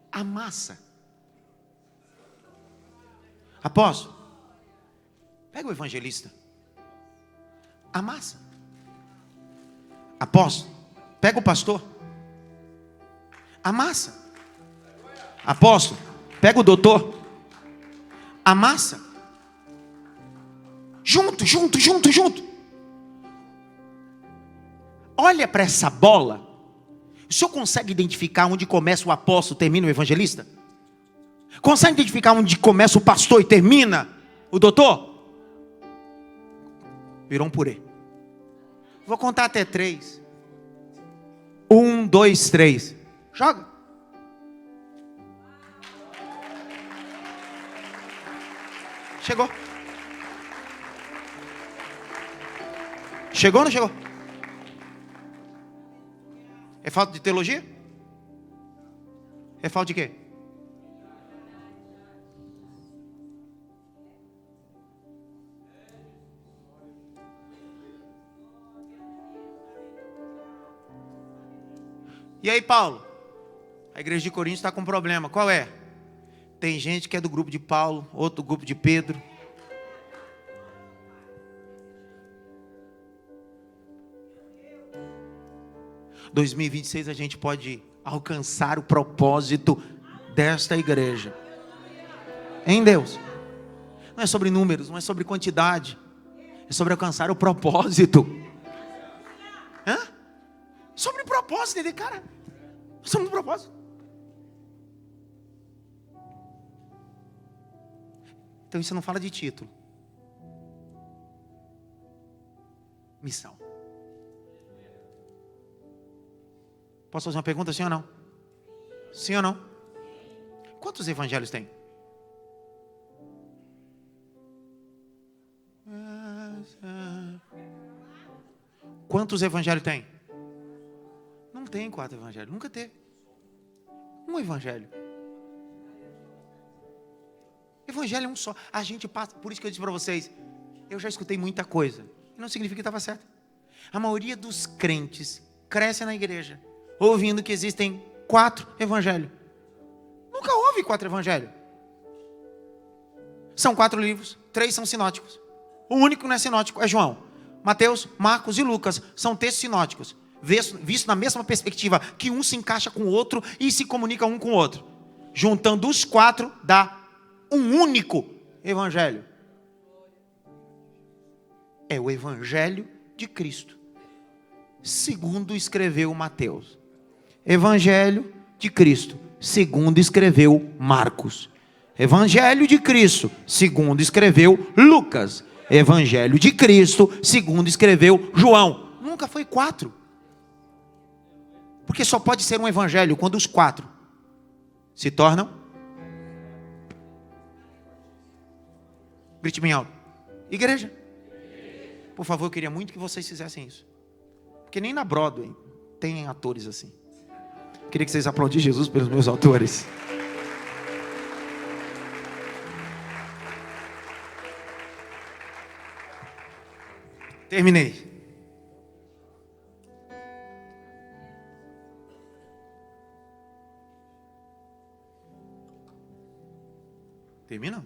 A massa. Apóstolo. Pega o evangelista. A massa. Apóstolo. Pega o pastor. A massa. Apóstolo. Pega o doutor. A massa. Junto. Olha para essa bola. O senhor consegue identificar onde começa o apóstolo e termina o evangelista? Consegue identificar onde começa o pastor e termina o doutor? Virou um purê. Vou contar até 3. 1, 2, 3. Joga. Chegou. Chegou ou não chegou? É falta de teologia? É falta de quê? E aí, Paulo? A igreja de Corinto está com um problema. Qual é? Tem gente que é do grupo de Paulo, outro do grupo de Pedro. Em 2026 a gente pode alcançar o propósito desta igreja. Em Deus. Não é sobre números, não é sobre quantidade. É sobre alcançar o propósito. Hã? Sobre o propósito dele, cara. Sobre o propósito. Então isso não fala de título. Missão. Posso fazer uma pergunta, sim ou não? Sim ou não? Quantos evangelhos tem? Quantos evangelhos tem? Não tem 4 evangelhos, nunca teve. Um evangelho. Evangelho é um só. A gente passa, por isso que eu disse para vocês, eu já escutei muita coisa. E não significa que estava certo. A maioria dos crentes cresce na igreja ouvindo que existem 4 evangelhos. Nunca houve 4 evangelhos. São 4 livros, 3 são sinóticos. O único que não é sinótico é João. Mateus, Marcos e Lucas são textos sinóticos. Visto na mesma perspectiva, que um se encaixa com o outro e se comunica um com o outro. Juntando os 4, dá um único evangelho. É o evangelho de Cristo, segundo escreveu Mateus. Evangelho de Cristo, segundo escreveu Marcos. Evangelho de Cristo, segundo escreveu Lucas. Evangelho de Cristo, segundo escreveu João. Nunca foi 4. Porque só pode ser um evangelho quando os 4 se tornam. Grite bem alto. Igreja. Por favor, eu queria muito que vocês fizessem isso. Porque nem na Broadway tem atores assim. Queria que vocês aplaudissem Jesus pelos meus autores. Terminei. Termina?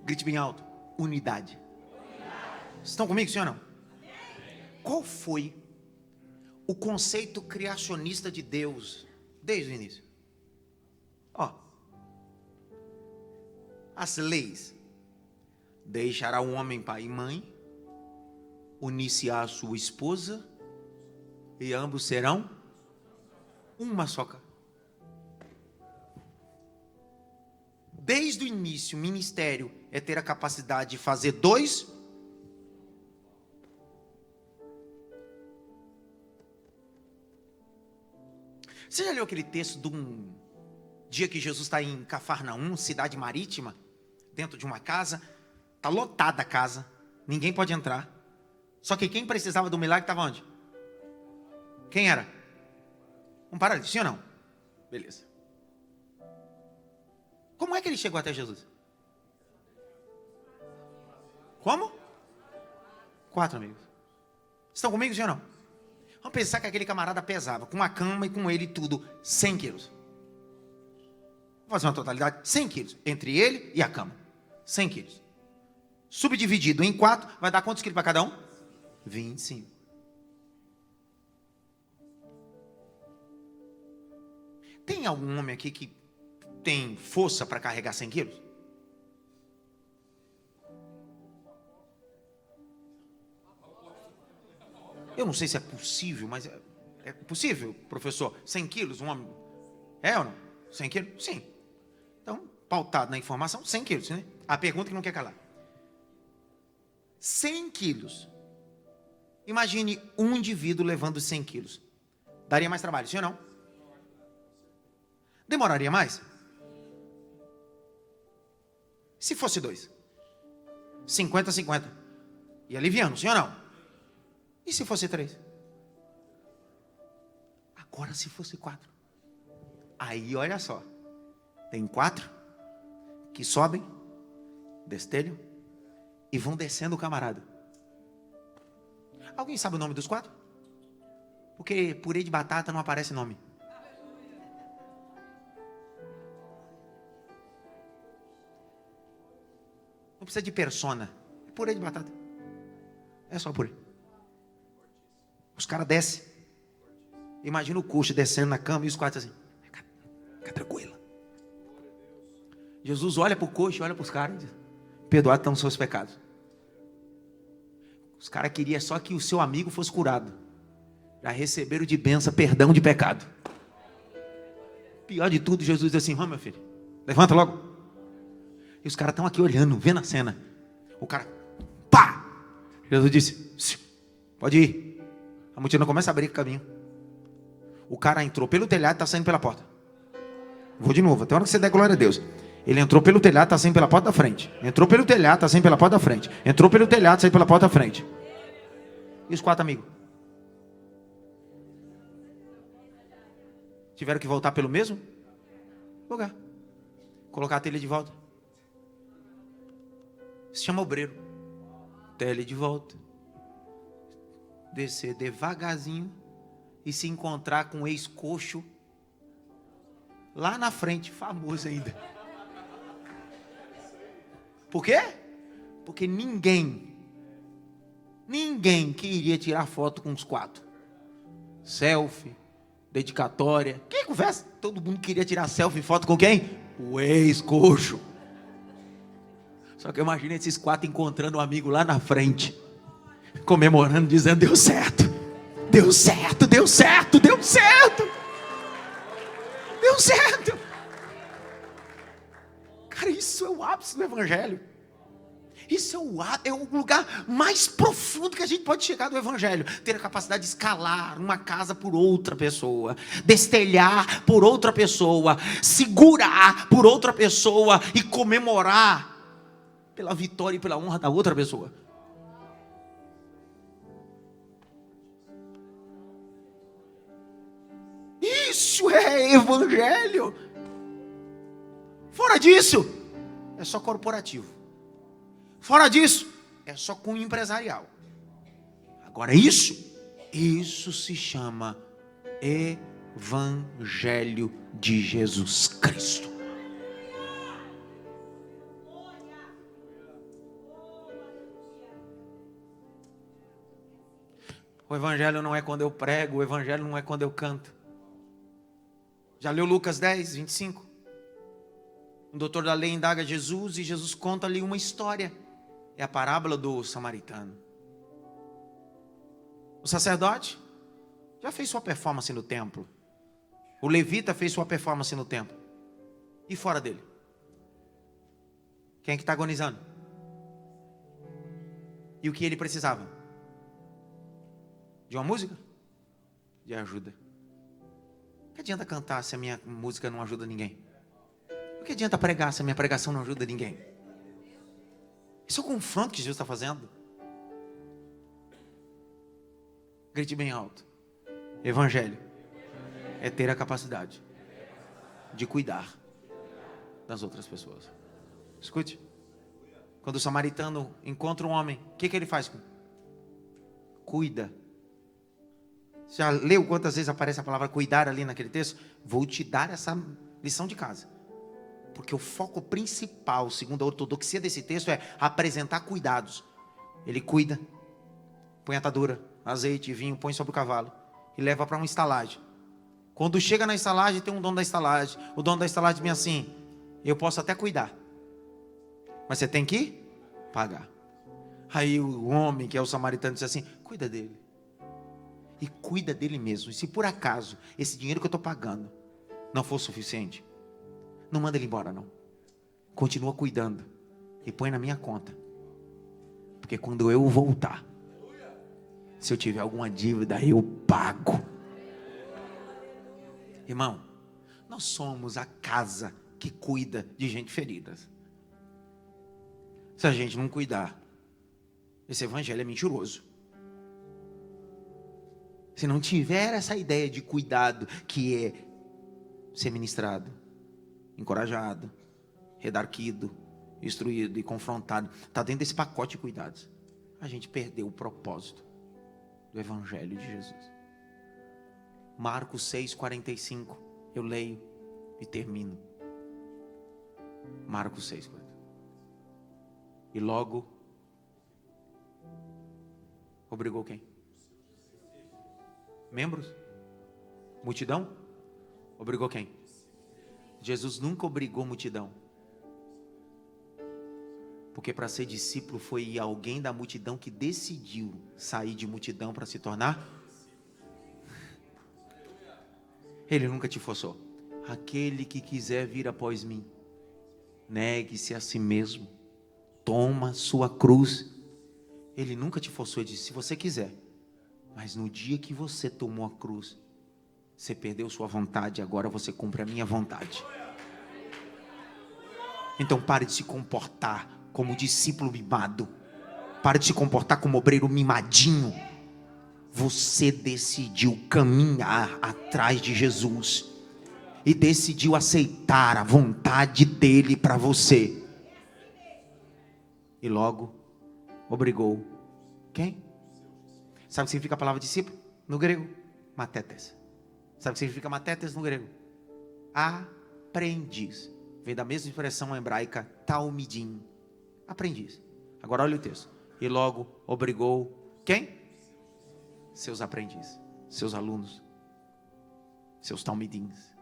Grite bem alto. Unidade. Estão comigo, sim ou não? Qual foi o conceito criacionista de Deus desde o início? Ó, as leis. Deixará o homem pai e mãe, unir-se-á a sua esposa, e ambos serão uma só carne. Desde o início, o ministério é ter a capacidade de fazer dois. Você já leu aquele texto de um dia que Jesus está em Cafarnaum, cidade marítima, dentro de uma casa? Está lotada a casa, ninguém pode entrar. Só que quem precisava do milagre estava onde? Quem era? Um paralítico, sim ou não? Beleza. Como é que ele chegou até Jesus? Como? 4 amigos. Estão comigo, sim ou não? Vamos pensar que aquele camarada pesava, com a cama e com ele tudo, 100 quilos. Vou fazer uma totalidade, 100 quilos. Entre ele e a cama. 100 quilos. Subdividido em 4, vai dar quantos quilos para cada um? 25. Tem algum homem aqui que tem força para carregar 100 quilos? Eu não sei se é possível, mas é possível, professor? 100 quilos, um homem? É ou não? 100 quilos? Sim. Então, pautado na informação, 100 quilos, né? A pergunta que não quer calar. 100 quilos. Imagine um indivíduo levando 100 quilos. Daria mais trabalho, sim ou não? Demoraria mais? Se fosse 2? 50-50. E aliviando, sim ou não? E se fosse 3? Agora se fosse 4. Aí olha só. Tem 4 que sobem, destelham e vão descendo o camarada. Alguém sabe o nome dos 4? Porque purê de batata não aparece nome. Não precisa de persona. É purê de batata. É só purê. Os caras descem. Imagina o coxo descendo na cama e os 4 assim. Fica tranquila. Jesus olha para o coxo, olha para os caras e diz: perdoados estão os seus pecados. Os caras queriam só que o seu amigo fosse curado. Já receberam de bênção perdão de pecado. Pior de tudo, Jesus diz assim: vamos, meu filho, levanta logo. E os caras estão aqui olhando, vendo a cena. O cara, pá! Jesus disse: pode ir. A multidão começa a abrir o caminho. O cara entrou pelo telhado e está saindo pela porta. Vou de novo, até a hora que você der glória a Deus. Ele entrou pelo telhado, está saindo pela porta da frente. Entrou pelo telhado, está saindo pela porta da frente. Entrou pelo telhado, saiu pela porta da frente. E os 4 amigos? Tiveram que voltar pelo mesmo lugar. Colocar a telha de volta. Se chama obreiro. Telha de volta. Descer devagarzinho e se encontrar com um ex-coxo lá na frente, famoso ainda. Por quê? Porque ninguém queria tirar foto com os 4. Selfie, dedicatória. Quem conversa? Todo mundo queria tirar selfie e foto com quem? O ex-coxo. Só que eu imagino esses 4 encontrando um amigo lá na frente, comemorando, dizendo: deu certo, deu certo, deu certo, deu certo, deu certo. Cara, isso é o ápice do evangelho. Isso é o lugar mais profundo que a gente pode chegar do evangelho. Ter a capacidade de escalar uma casa por outra pessoa, destelhar por outra pessoa, segurar por outra pessoa e comemorar pela vitória e pela honra da outra pessoa. Isso é evangelho. Fora disso, é só corporativo. Fora disso, é só cunho empresarial. Agora isso se chama Evangelho de Jesus Cristo. O evangelho não é quando eu prego, o evangelho não é quando eu canto. Já leu Lucas 10, 25? Um doutor da lei indaga Jesus e Jesus conta ali uma história. É a parábola do samaritano. O sacerdote já fez sua performance no templo. O levita fez sua performance no templo. E fora dele? Quem é que está agonizando? E o que ele precisava? De uma música? De ajuda. O que adianta cantar se a minha música não ajuda ninguém? O que adianta pregar se a minha pregação não ajuda ninguém? Esse é o confronto que Jesus está fazendo. Grite bem alto. Evangelho é ter a capacidade de cuidar das outras pessoas. Escute. Quando o samaritano encontra um homem, o que ele faz? Cuida. Já leu quantas vezes aparece a palavra cuidar ali naquele texto? Vou te dar essa lição de casa. Porque o foco principal, segundo a ortodoxia desse texto, é apresentar cuidados. Ele cuida, põe atadura, azeite, vinho, põe sobre o cavalo e leva para uma estalagem. Quando chega na estalagem, tem um dono da estalagem. O dono da estalagem diz assim: eu posso até cuidar, mas você tem que pagar. Aí o homem, que é o samaritano, diz assim: cuida dele. E cuida dele mesmo. E se por acaso esse dinheiro que eu estou pagando não for suficiente, não manda ele embora não. Continua cuidando e põe na minha conta. Porque quando eu voltar, se eu tiver alguma dívida, eu pago. Irmão, nós somos a casa que cuida de gente ferida. Se a gente não cuidar, esse evangelho é mentiroso. Se não tiver essa ideia de cuidado, que é ser ministrado, encorajado, redarquido, instruído e confrontado, está dentro desse pacote de cuidados, a gente perdeu o propósito do evangelho de Jesus. Marcos 6,45, eu leio e termino. Marcos 6,45. E logo obrigou quem? Membros? Multidão? Obrigou quem? Jesus nunca obrigou multidão. Porque para ser discípulo foi alguém da multidão que decidiu sair de multidão para se tornar. Ele nunca te forçou. Aquele que quiser vir após mim, negue-se a si mesmo, toma sua cruz. Ele nunca te forçou, ele disse: se você quiser. Mas no dia que você tomou a cruz, você perdeu sua vontade, agora você cumpre a minha vontade. Então pare de se comportar como discípulo mimado. Pare de se comportar como obreiro mimadinho. Você decidiu caminhar atrás de Jesus e decidiu aceitar a vontade dele para você. E logo obrigou quem? Sabe o que significa a palavra discípulo? No grego, matetes. Sabe o que significa matetes no grego? Aprendiz. Vem da mesma expressão hebraica, talmidim. Aprendiz. Agora olha o texto. E logo obrigou quem? Seus aprendizes, seus alunos, seus talmidins.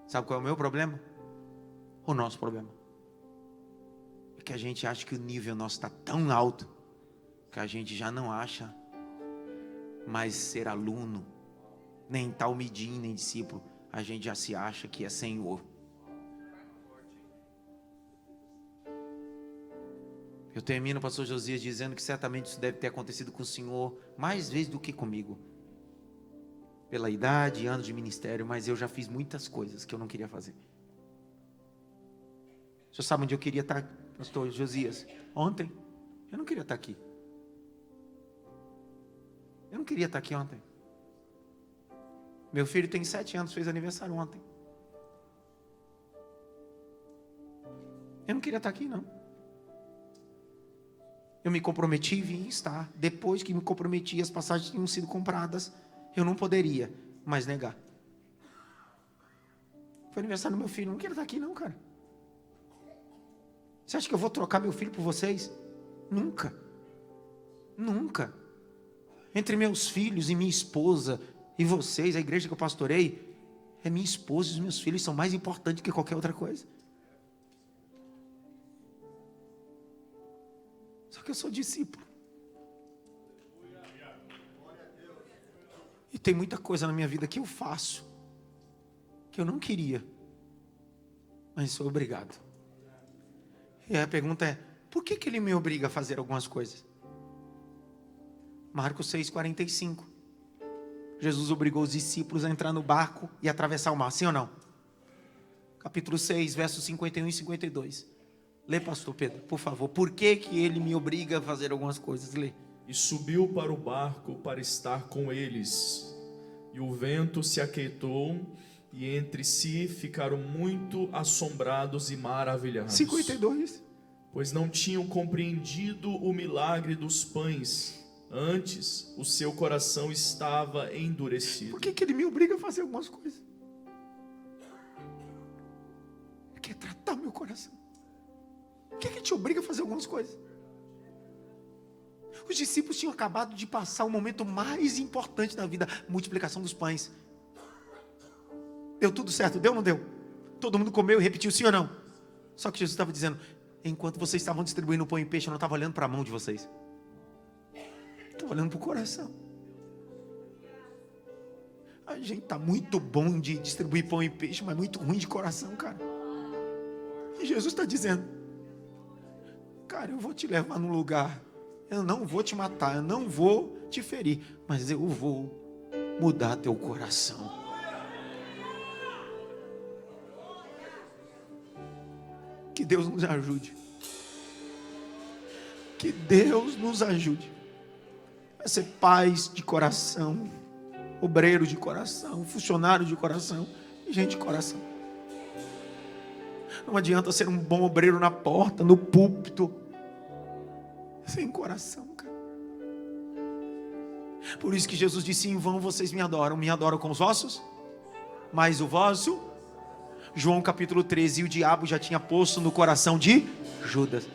Sabe qual é o meu problema? O nosso problema. Que a gente acha que o nível nosso está tão alto que a gente já não acha mais ser aluno, nem talmidim, nem discípulo. A gente já se acha que é senhor. Eu termino, pastor Josias, dizendo que certamente isso deve ter acontecido com o senhor mais vezes do que comigo, pela idade e anos de ministério, mas eu já fiz muitas coisas que eu não queria fazer. O senhor sabe onde eu queria estar, pastor Josias? Ontem, eu não queria estar aqui. Eu não queria estar aqui ontem. Meu filho tem 7 anos, fez aniversário ontem. Eu não queria estar aqui, não. Eu me comprometi e vim estar. Depois que me comprometi, as passagens tinham sido compradas. Eu não poderia mais negar. Foi aniversário do meu filho. Eu não quero estar aqui, não, cara. Você acha que eu vou trocar meu filho por vocês? Nunca. Nunca. Entre meus filhos e minha esposa e vocês, a igreja que eu pastorei, é minha esposa e os meus filhos são mais importantes que qualquer outra coisa. Só que eu sou discípulo. E tem muita coisa na minha vida que eu faço, que eu não queria, mas sou obrigado. E a pergunta é, por que ele me obriga a fazer algumas coisas? Marcos 6,45. Jesus obrigou os discípulos a entrar no barco e atravessar o mar, sim ou não? Capítulo 6, versos 51 e 52. Lê, pastor Pedro, por favor. Por que ele me obriga a fazer algumas coisas? Lê. E subiu para o barco para estar com eles. E o vento se aquietou, e entre si ficaram muito assombrados e maravilhados. 52. Pois não tinham compreendido o milagre dos pães. Antes, o seu coração estava endurecido. Por que ele me obriga a fazer algumas coisas? Ele quer tratar meu coração. Por que te obriga a fazer algumas coisas? Os discípulos tinham acabado de passar o momento mais importante da vida, a multiplicação dos pães. Deu tudo certo? Deu ou não deu? Todo mundo comeu e repetiu, sim ou não? Só que Jesus estava dizendo, enquanto vocês estavam distribuindo pão e peixe, eu não estava olhando para a mão de vocês. Estou olhando para o coração. A gente está muito bom de distribuir pão e peixe, mas muito ruim de coração, cara. E Jesus está dizendo, cara, eu vou te levar num lugar, eu não vou te matar, eu não vou te ferir, mas eu vou mudar teu coração. Que Deus nos ajude. Que Deus nos ajude a ser pais de coração, obreiro de coração, funcionário de coração e gente de coração. Não adianta ser um bom obreiro na porta, no púlpito, sem coração, cara. Por isso que Jesus disse, em vão vocês me adoram com os vossos, mas o vosso... João capítulo 13, o diabo já tinha posto no coração de Judas.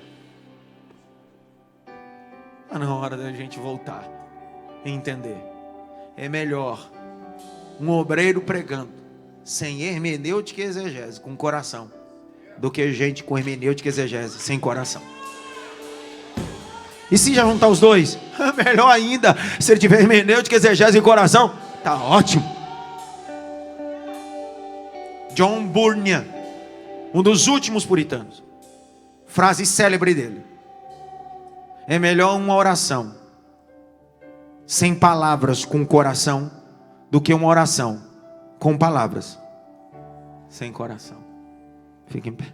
Está na hora da gente voltar e entender. É melhor um obreiro pregando sem hermenêutica e exegese, com coração, do que gente com hermenêutica e exegese, sem coração. E se já juntar os dois, melhor ainda. Se ele tiver hermenêutica, exegese e coração, tá ótimo. John Bunyan, um dos últimos puritanos, frase célebre dele: é melhor uma oração sem palavras com coração do que uma oração com palavras sem coração. Fique em pé.